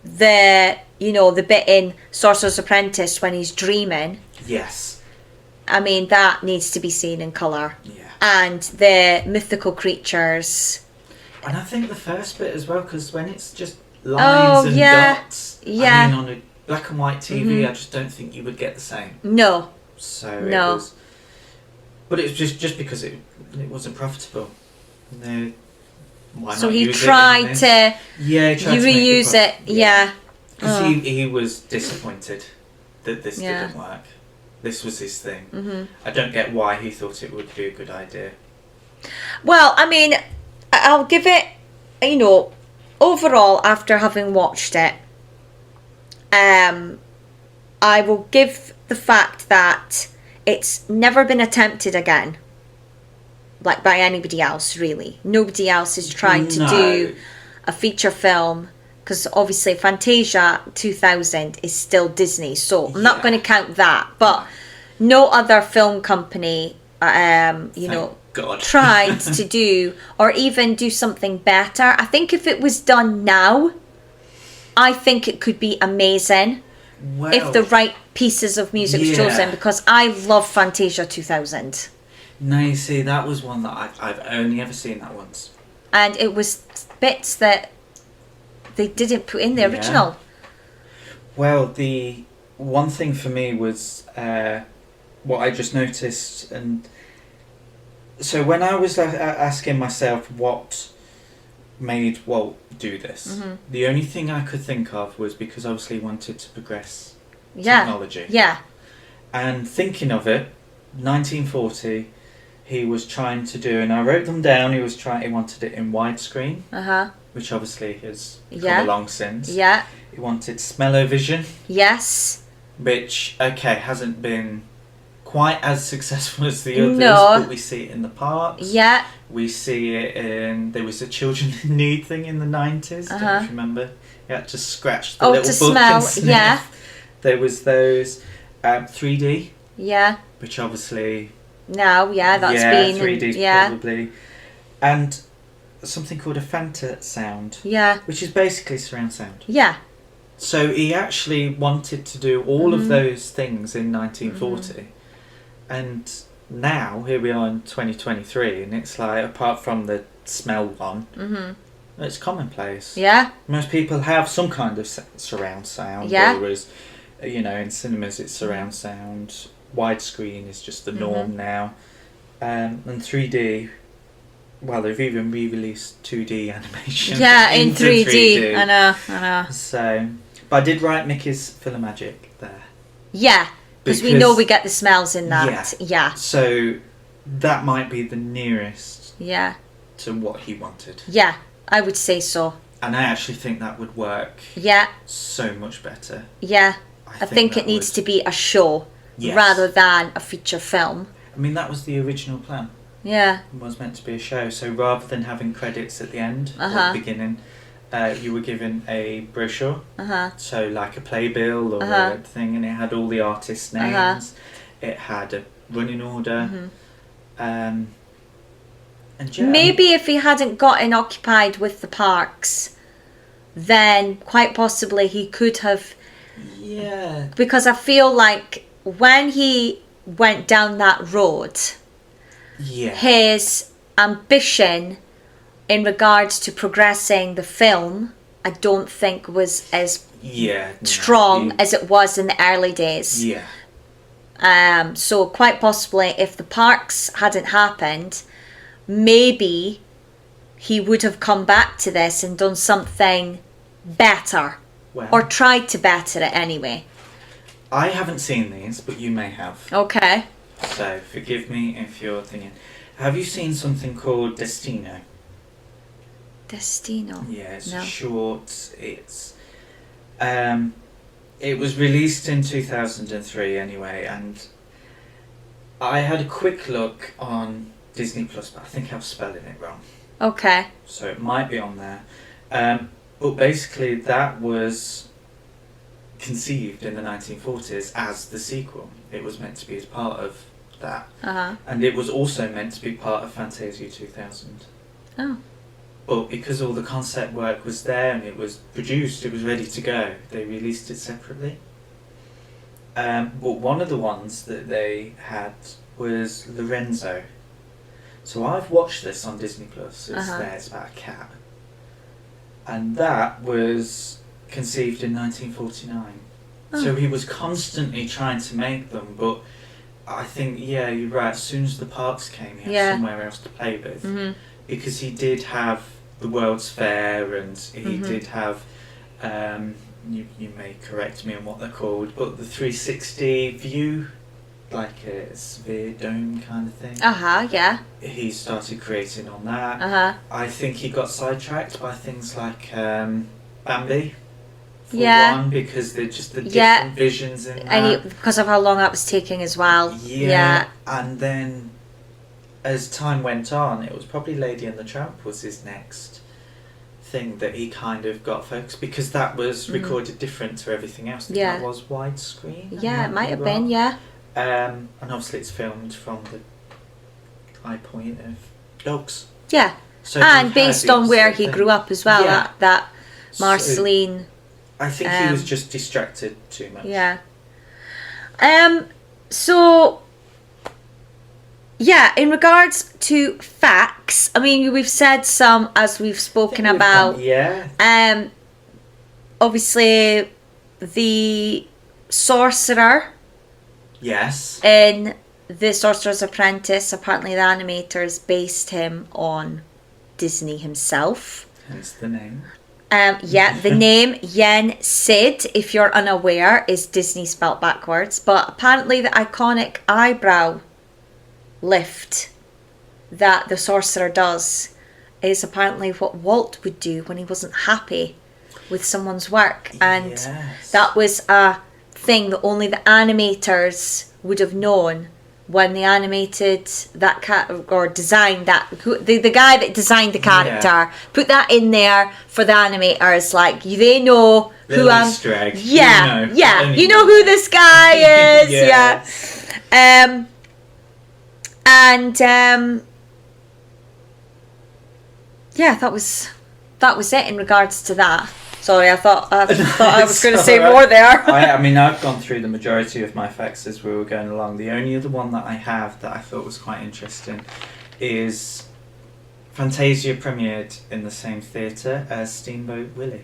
the bit in Sorcerer's Apprentice when he's dreaming. Yes. I mean, that needs to be seen in colour. Yeah. And the mythical creatures. And I think the first bit as well, because when it's just lines and dots, I mean, on a black and white TV, I just don't think you would get the same. No. So it was, but it's just because it wasn't profitable. No. Why so not he use tried it to. Yeah, he tried to reuse it. Yeah. Because he was disappointed that this Yeah. didn't work. This was his thing. Mm-hmm. I don't get why he thought it would be a good idea. Well, I mean, I'll give it, you know, overall, after having watched it, I will give the fact that it's never been attempted again, like by anybody else, really. Nobody else is trying to do a feature film, because obviously Fantasia 2000 is still Disney, so I'm not going to count that. But no other film company, you know, God. tried to do, or even do something better. I think if it was done now, I think it could be amazing. Well, If the right pieces of music was chosen, because I love Fantasia 2000. No, you see, that was one that I've only ever seen that once. And it was bits that they didn't put in the original. Well, the one thing for me was what I just noticed, and so when I was asking myself what made Walt do this, the only thing I could think of was because obviously he wanted to progress technology. Yeah. And thinking of it, 1940, he was trying to do, and I wrote them down, he wanted it in widescreen, which obviously has come along since. Yeah. He wanted smell-o-vision. Yes. Which, hasn't been quite as successful as the others, but we see it in the parks. Yeah. We see it in, there was a children in need thing in the 90s, don't you remember? You had to scratch the little to book smell, and sniff. yeah. There was those 3D, Yeah. which obviously... No, that's been... 3D probably. And something called a Fanta sound. Yeah. Which is basically surround sound. Yeah. So he actually wanted to do all of those things in 1940. And now, here we are in 2023, and it's like, apart from the smell one, it's commonplace. Yeah. Most people have some kind of surround sound. Yeah. Whereas, you know, in cinemas it's surround sound. Widescreen is just the norm now. And 3D, well, they've even re-released 2D animation. Yeah, in 3D. 3D. I know. So, but I did write Mickey's Filmmagic there. Yeah, because we know we get the smells in that. Yeah. So that might be the nearest Yeah. to what he wanted. Yeah, I would say so. And I actually think that would work Yeah. so much better. Yeah. I think it needs to be a show rather than a feature film. I mean, that was the original plan. Yeah. It was meant to be a show. So rather than having credits at the end or the beginning, you were given a brochure. So like a playbill or a thing, and it had all the artists' names. It had a running order. And maybe if he hadn't gotten occupied with the parks, then quite possibly he could have. Yeah. Because I feel like when he went down that road, his ambition in regards to progressing the film, I don't think was as strong as it was in the early days. Yeah. So quite possibly if the parks hadn't happened, maybe he would have come back to this and done something better. Well, or tried to better it anyway. I haven't seen these, but you may have. Okay. So forgive me if you're thinking. Have you seen something called Destino? Destino? Yeah, it's a short. It's it was released in 2003 anyway, and I had a quick look on Disney Plus, but I think I'm spelling it wrong. Okay. So it might be on there. But basically that was conceived in the 1940s as the sequel. It was meant to be as part of that. And it was also meant to be part of Fantasia 2000. Oh. But because all the concept work was there and it was produced, it was ready to go, they released it separately. But one of the ones that they had was Lorenzo. So I've watched this on Disney Plus. It's there, it's about a cat. And that was conceived in 1949. So he was constantly trying to make them, but I think, you're right, as soon as the parks came, he had somewhere else to play with. Because he did have the World's Fair, and he did have you may correct me on what they're called, but the 360 view, like a sphere dome kind of thing. Yeah. He started creating on that. I think he got sidetracked by things like Bambi. For one, because they're just the different visions in that. And because of how long that was taking as well. Yeah. And then as time went on, it was probably Lady and the Tramp was his next thing that he kind of got focused, because that was recorded different to everything else. That was widescreen. Yeah, it might have been, yeah. And obviously it's filmed from the eye point of dogs. Yeah. So and based on where he grew up as well, that Marceline... I think he was just distracted too much. Yeah. So, yeah, in regards to facts, I mean, we've said some as we've spoken about. Obviously, the sorcerer. Yes. In The Sorcerer's Apprentice, apparently the animators based him on Disney himself. Hence the name. The name Yen Sid, if you're unaware, is Disney spelt backwards. But apparently the iconic eyebrow lift that the sorcerer does is apparently what Walt would do when he wasn't happy with someone's work. And that was a thing that only the animators would have known when they animated that cat, or designed that, the guy that designed the character, put that in there for the animators, like they know who I'm. You know who this guy is. That was it in regards to that. Sorry, I thought I was going to say more there. I mean, I've gone through the majority of my facts as we were going along. The only other one that I have that I thought was quite interesting is Fantasia premiered in the same theatre as Steamboat Willie.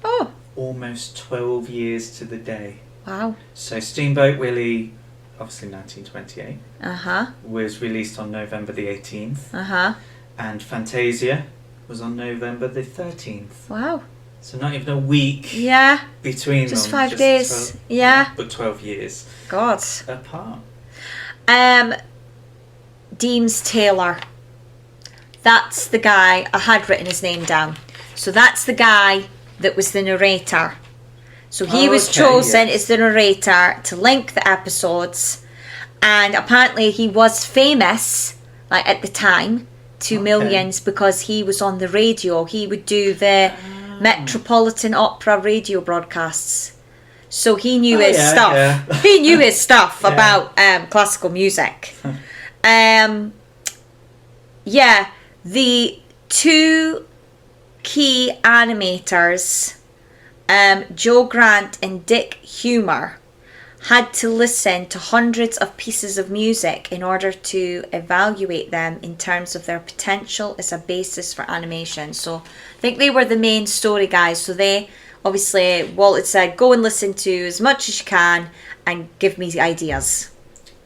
Oh. Almost 12 years to the day. Wow. So Steamboat Willie, obviously 1928, was released on November the 18th. And Fantasia was on November the 13th. Wow. So not even a week between just them. 5 days. 12, but 12 years. God. Apart. Deems Taylor. That's the guy, I had written his name down. So that's the guy that was the narrator. So he was chosen as the narrator to link the episodes. And apparently he was famous, like at the time, to millions, because he was on the radio. He would do the Metropolitan Opera radio broadcasts, so he knew his stuff. He knew his stuff about classical music. The two key animators, Joe Grant and Dick Humer, had to listen to hundreds of pieces of music in order to evaluate them in terms of their potential as a basis for animation. So I think they were the main story guys. So they, obviously, Walt had said, go and listen to as much as you can and give me ideas.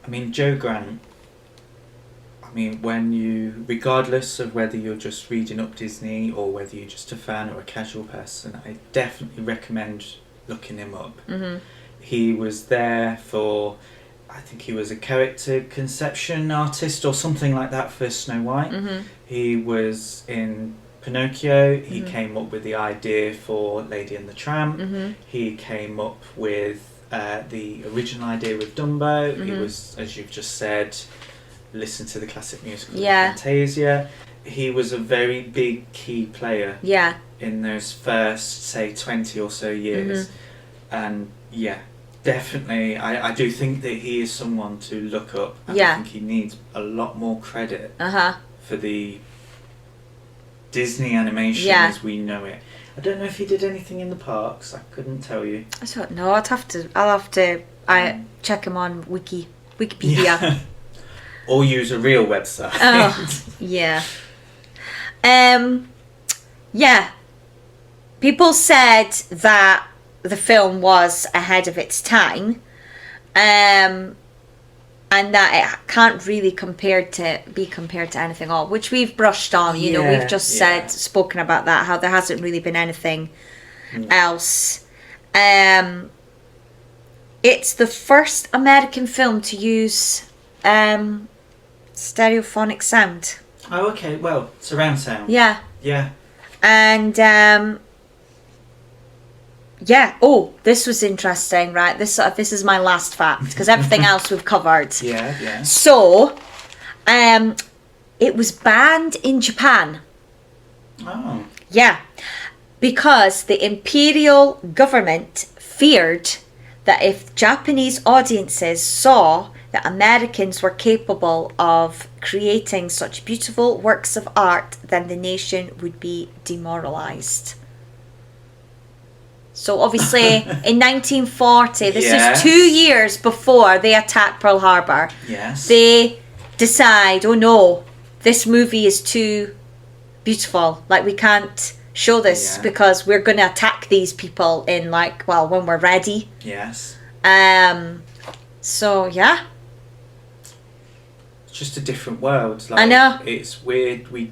I mean, Joe Grant, when you, regardless of whether you're just reading up Disney or whether you're just a fan or a casual person, I definitely recommend looking him up. He was there for, I think he was a character conception artist or something like that for Snow White. He was in Pinocchio. He came up with the idea for Lady and the Tramp. He came up with the original idea with Dumbo. He was, as you've just said, listen to the classic musical of Fantasia. He was a very big key player in those first, say, 20 or so years. And definitely, I do think that he is someone to look up. And I think he needs a lot more credit for the Disney animation as we know it. I don't know if he did anything in the parks. I couldn't tell you. I don't know. I'll have to check him on Wikipedia. Or use a real website. People said that the film was ahead of its time, and that it can't really be compared to anything else, which we've brushed on. We've just spoken about that, how there hasn't really been anything else. It's the first American film to use stereophonic sound. Oh, okay. Well, surround sound. Yeah. Yeah. And yeah. Oh, this was interesting, right? This is my last fact because everything else we've covered. Yeah, yeah. So, it was banned in Japan. Oh. Yeah, because the imperial government feared that if Japanese audiences saw that Americans were capable of creating such beautiful works of art, then the nation would be demoralized. So obviously in 1940, this is 2 years before they attack Pearl Harbor. Yes. They decide, oh no, this movie is too beautiful. Like, we can't show this because we're going to attack these people in, like, well, when we're ready. Yes. So, yeah. It's just a different world. Like, I know. It's weird. We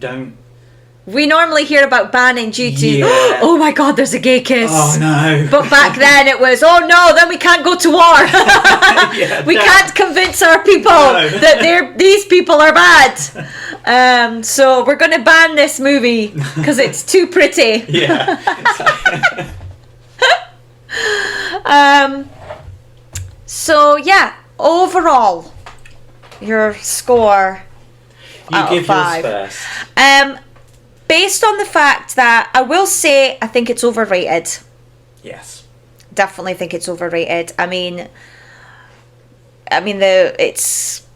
normally hear about banning due to, Yeah. oh my God, there's a gay kiss. Oh, no. But back then it was, oh no, then we can't go to war. We can't convince our people that these people are bad. So we're going to ban this movie because it's too pretty. Yeah. So yeah, overall, your score out You of give 5. yours first. Based on the fact that I will say I think it's overrated. Yes. Definitely think it's overrated. I mean it's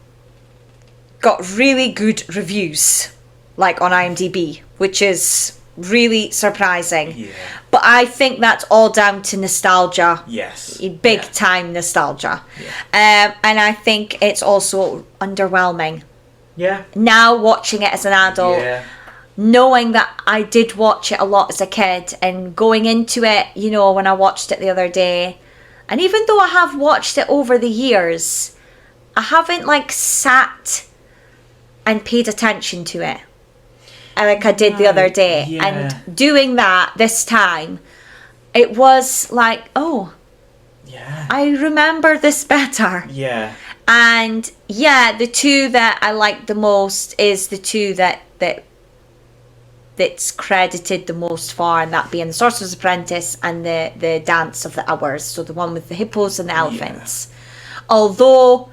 got really good reviews, like on IMDb, which is really surprising. Yeah. But I think that's all down to nostalgia. Yes. Big time nostalgia. Yeah. And I think it's also underwhelming. Yeah. Now watching it as an adult, Yeah. knowing that I did watch it a lot as a kid and going into it, you know, when I watched it the other day, and even though I have watched it over the years, I haven't like sat and paid attention to it like I did the other day. Yeah. And doing that this time, it was like, oh, Yeah. I remember this better. Yeah. And yeah, the two that I like the most is the two that's credited the most for, and that being the Sorcerer's Apprentice and the Dance of the Hours. So the one with the hippos and the elephants. Although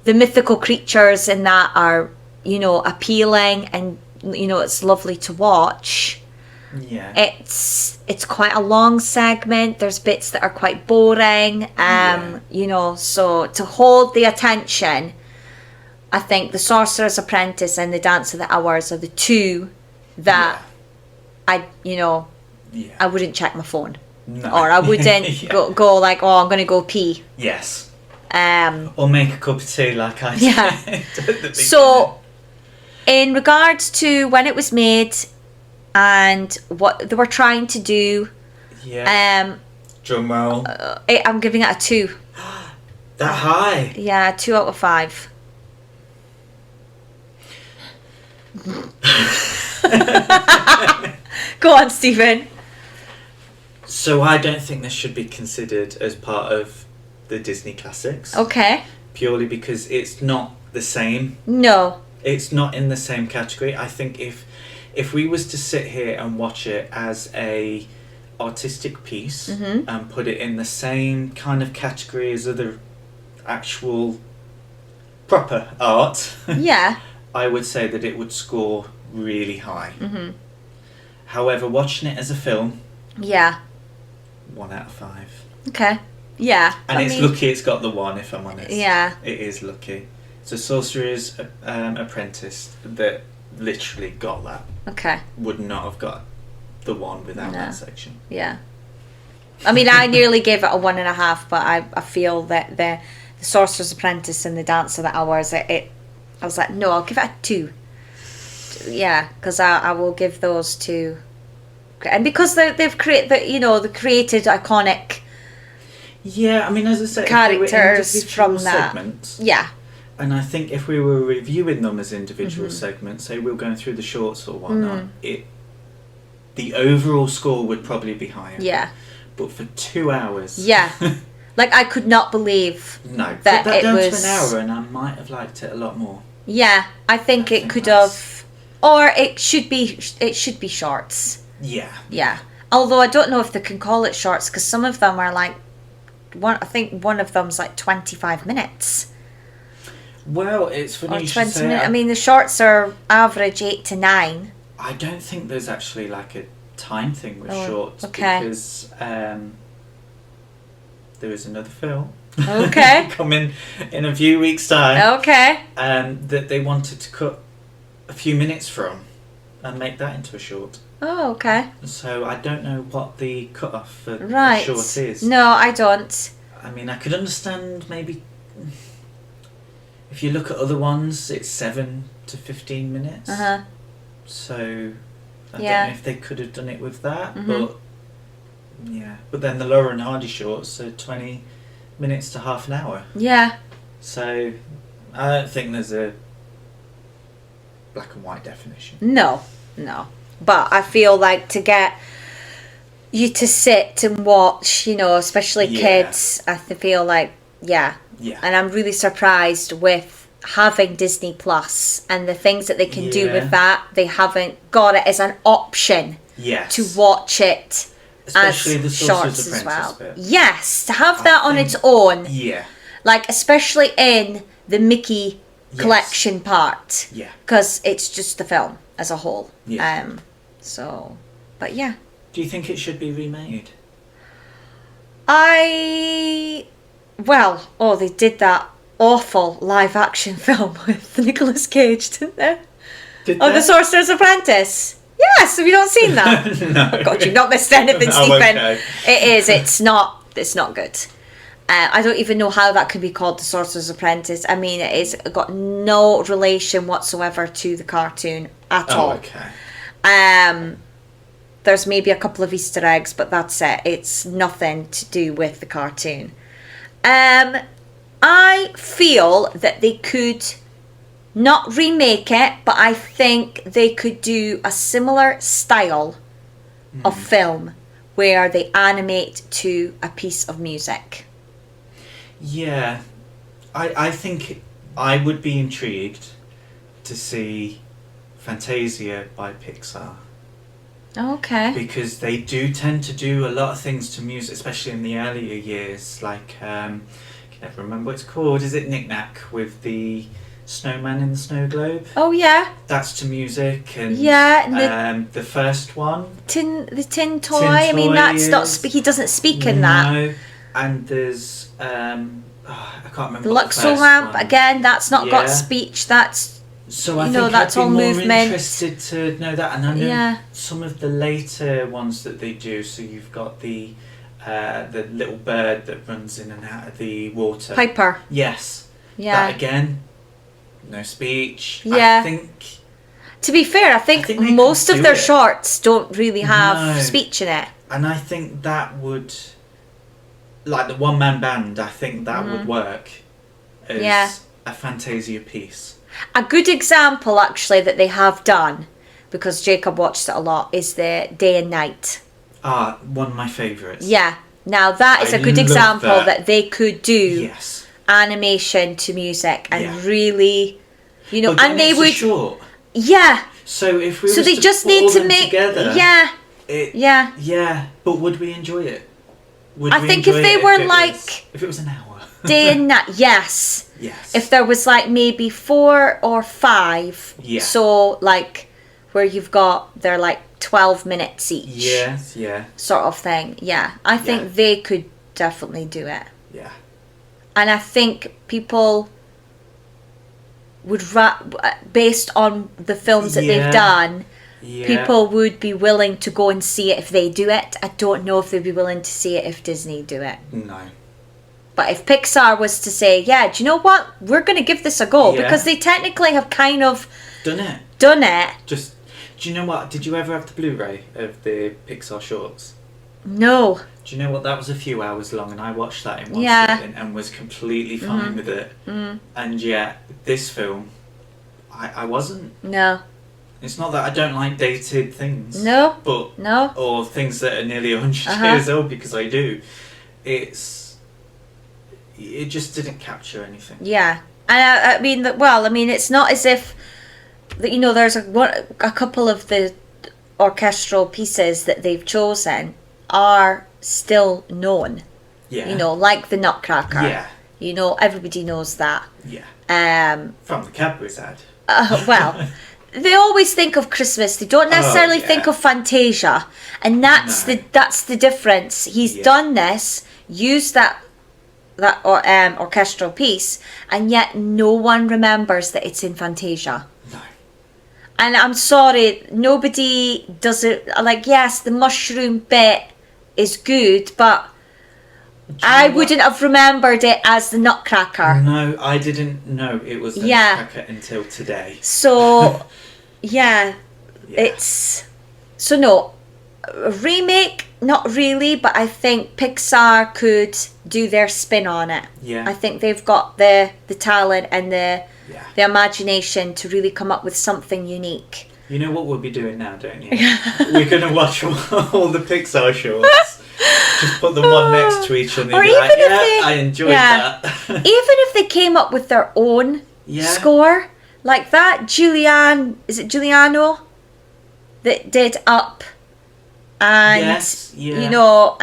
the mythical creatures in that are, you know, appealing and, you know, it's lovely to watch. Yeah. It's quite a long segment. There's bits that are quite boring. You know, so to hold the attention, I think the Sorcerer's Apprentice and the Dance of the Hours are the two that I wouldn't check my phone. No. Or I wouldn't go like, oh, I'm going to go pee. Yes. Or make a cup of tea like I did at the beginning. So, in regards to when it was made and what they were trying to do, drum roll. I'm giving it a 2. That high. Yeah, 2 out of 5. Go on, Stephen. So I don't think this should be considered as part of the Disney classics. Okay. Purely because it's not the same. No. It's not in the same category. I think if we was to sit here and watch it as a artistic piece and put it in the same kind of category as other actual proper art, Yeah. I would say that it would score really high. However, watching it as a film, Yeah. 1 out of 5. Okay. Yeah. And I it's mean, lucky it's got the 1, if I'm honest. Yeah. It is lucky. It's a Sorcerer's Apprentice that literally got that. Okay. Would not have got the 1 without No. that section. Yeah. I mean, I nearly gave it a 1.5, but I feel that the Sorcerer's Apprentice and the Dance of the Hours, I was like, no, I'll give it a 2. Yeah, because I will give those 2. And because they've created iconic. Yeah, I mean, as I said, Characters from that. segments, Yeah. and I think if we were reviewing them as individual segments, say we were going through the shorts or whatnot, the overall score would probably be higher. Yeah. but for 2 hours. Yeah. Like, I could not believe No, that put that it down was... to an hour and I might have liked it a lot more. Yeah, I think it could have... Or it should be shorts. Yeah. Yeah. Although I don't know if they can call it shorts, because some of them are like... I think one of them's like 25 minutes. Well, it's funny Or you should 20 say minutes. it. I mean, the shorts are average 8 to 9. I don't think there's actually like a time thing with Oh, shorts. okay. Because there is another film Okay. coming in a few weeks' time Okay. that they wanted to cut a few minutes from and make that into a short. Oh, okay. So I don't know what the cut-off for a Right. short is. No, I don't. I mean, I could understand maybe if you look at other ones, it's 7 to 15 minutes. Uh-huh. So I Yeah. don't know if they could have done it with that, Mhm. but yeah. But then the Laura and Hardy shorts are 20 minutes to half an hour. Yeah. So I don't think there's a black and white definition. No. But I feel like to get you to sit and watch, you know, especially Yeah. kids, I feel like, yeah. Yeah. And I'm really surprised with having Disney Plus and the things that they can do Yeah. with that. They haven't got it as an option Yes. to watch it Especially the as Sorcerer's shorts as Apprentice well. bit. Yes, to have I that on think- its own, Yeah. like especially in the Mickey Yes. collection part, Yeah. because it's just the film as a whole. Yeah. So, but yeah, Do you think it should be remade? they did that awful live action film with Nicolas Cage, didn't they? Did Oh, they? The Sorcerer's Apprentice. Yes, have you not seen that? No. Oh God, you've not missed anything, Oh, Stephen. okay. It is. It's not good. I don't even know how that could be called The Sorcerer's Apprentice. I mean, it's got no relation whatsoever to the cartoon at Oh, all. okay. There's maybe a couple of Easter eggs, but that's it. It's nothing to do with the cartoon. I feel that they could not remake it, but I think they could do a similar style of film where they animate to a piece of music. Yeah. I think I would be intrigued to see Fantasia by Pixar. Okay. Because they do tend to do a lot of things to music, especially in the earlier years. Like, I can never remember what it's called. Is it Knick-Knack with the snowman in the snow globe? Oh yeah, That's to music. And Yeah, and the first one. the tin toy. Tin I mean, Toy that's not. is- He doesn't speak in that. No. And there's I can't remember. The what the Luxo first lamp one. again. That's not got Yeah. speech. That's So I You think know, that's I'd be all more movement. interested to know that, and I know Yeah. some of the later ones that they do. So you've got the little bird that runs in and out of the water. Piper. Yes. Yeah. That again, no speech. Yeah. I think. To be fair, I think think they most could of do their it. shorts don't really have No. speech in it. And I think that would, like the one man band. I think that would work as Yeah. a Fantasia piece. A good example, actually, that they have done, because Jacob watched it a lot, is the Day and Night. One of my favourites. Yeah. Now that is I a good love example that. that they could do Yes. animation to music and Yeah. really, you know, But and then they it's a would, short. yeah. So if we So was they to just put need all to them make, together, yeah. yeah. But would we enjoy it? Would I we think if enjoy they it were it like was, if it was an hour. Day and Night, yes. Yes. If there was like maybe 4 or 5, Yeah. so like where you've got they're like 12 minutes each, Yes. Yeah. sort of thing. Yeah, I think Yeah. they could definitely do it, Yeah. and I think people would based on the films that Yeah. they've done. Yeah. People would be willing to go and see it if they do it. I don't know if they'd be willing to see it if Disney do it. No. But if Pixar was to say, yeah, do you know what? We're going to give this a go. Yeah. Because they technically have kind of Done it. done it. Just. Do you know what? Did you ever have the Blu-ray of the Pixar shorts? No. Do you know what? That was a few hours long, and I watched that in one Yeah. sitting and was completely fine with it. And yet, this film, I wasn't. No. It's not that I don't like dated things. No. But No. or things that are nearly 100 years old, because I do. It just didn't capture anything. Yeah. And I mean, it's not as if, you know, there's a couple of the orchestral pieces that they've chosen are still known. Yeah. You know, like the Nutcracker. Yeah. You know, everybody knows that. Yeah. From the Cadbury's ad. Well, they always think of Christmas. They don't necessarily think of Fantasia, and that's the difference. He's done this, used that orchestral piece, and yet no one remembers that it's in Fantasia. No. And I'm sorry, nobody does it. Like, yes, the mushroom bit is good, but I wouldn't have remembered it as the Nutcracker. No, I didn't know it was the Nutcracker until today. So, it's... So, no, a remake, not really, but I think Pixar could do their spin on it. Yeah. I think they've got the talent and the imagination to really come up with something unique. You know what we'll be doing now, don't you? We're going to watch all the Pixar shorts. Just put them one next to each other and be like, I enjoyed that. Even if they came up with their own score, like that, is it Giuliano? That did Up. And, you know...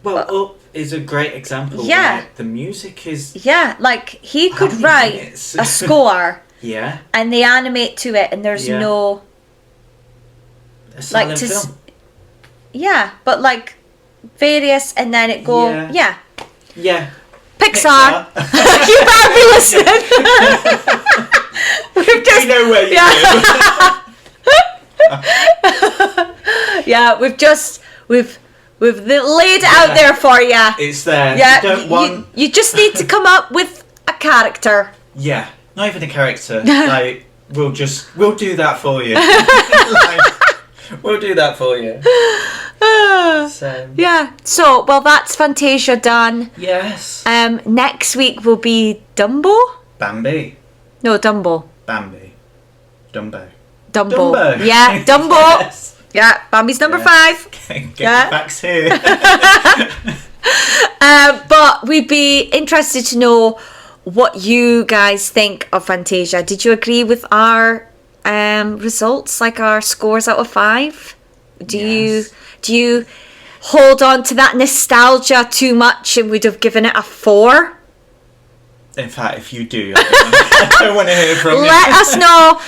Up is a great example. Yeah. The music is... Yeah, like, he could write a score. Yeah. And they animate to it, and there's no... A silent film. Yeah, but like various, and then it go Yeah. Pixar. You better be listening. We've just, we know where you live. We've laid it out there for you. It's there. Yeah, you just need to come up with a character. Yeah, not even a character. Like we'll do that for you. We'll do that for you. So that's Fantasia done. Yes. Next week will be Dumbo. Bambi. No, Dumbo. Bambi. Dumbo. Yeah, Dumbo. Yes. Yeah, Bambi's number 5. Get the facts here. But we'd be interested to know what you guys think of Fantasia. Did you agree with our results, like our scores out of 5? Do you hold on to that nostalgia too much and would have given it a 4? In fact, if you do, I don't want to hear from you. Let us know,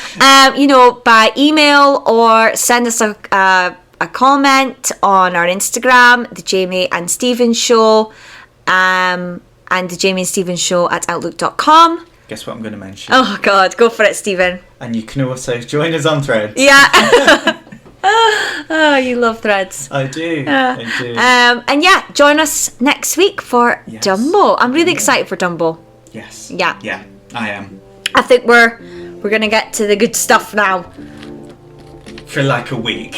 by email, or send us a comment on our Instagram, the Jamie and Stephen Show, and the Jamie and Stephen Show at outlook.com. Guess what I'm going to mention? Oh God, go for it, Stephen. And you can also join us on Threads. Yeah. Oh, you love Threads. I do. I do. And join us next week for Dumbo. I'm really excited for Dumbo. Yes. Yeah. Yeah, I am. I think we're gonna get to the good stuff now. For like a week.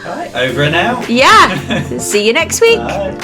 Alright, over and out. Yeah. See you next week. Bye.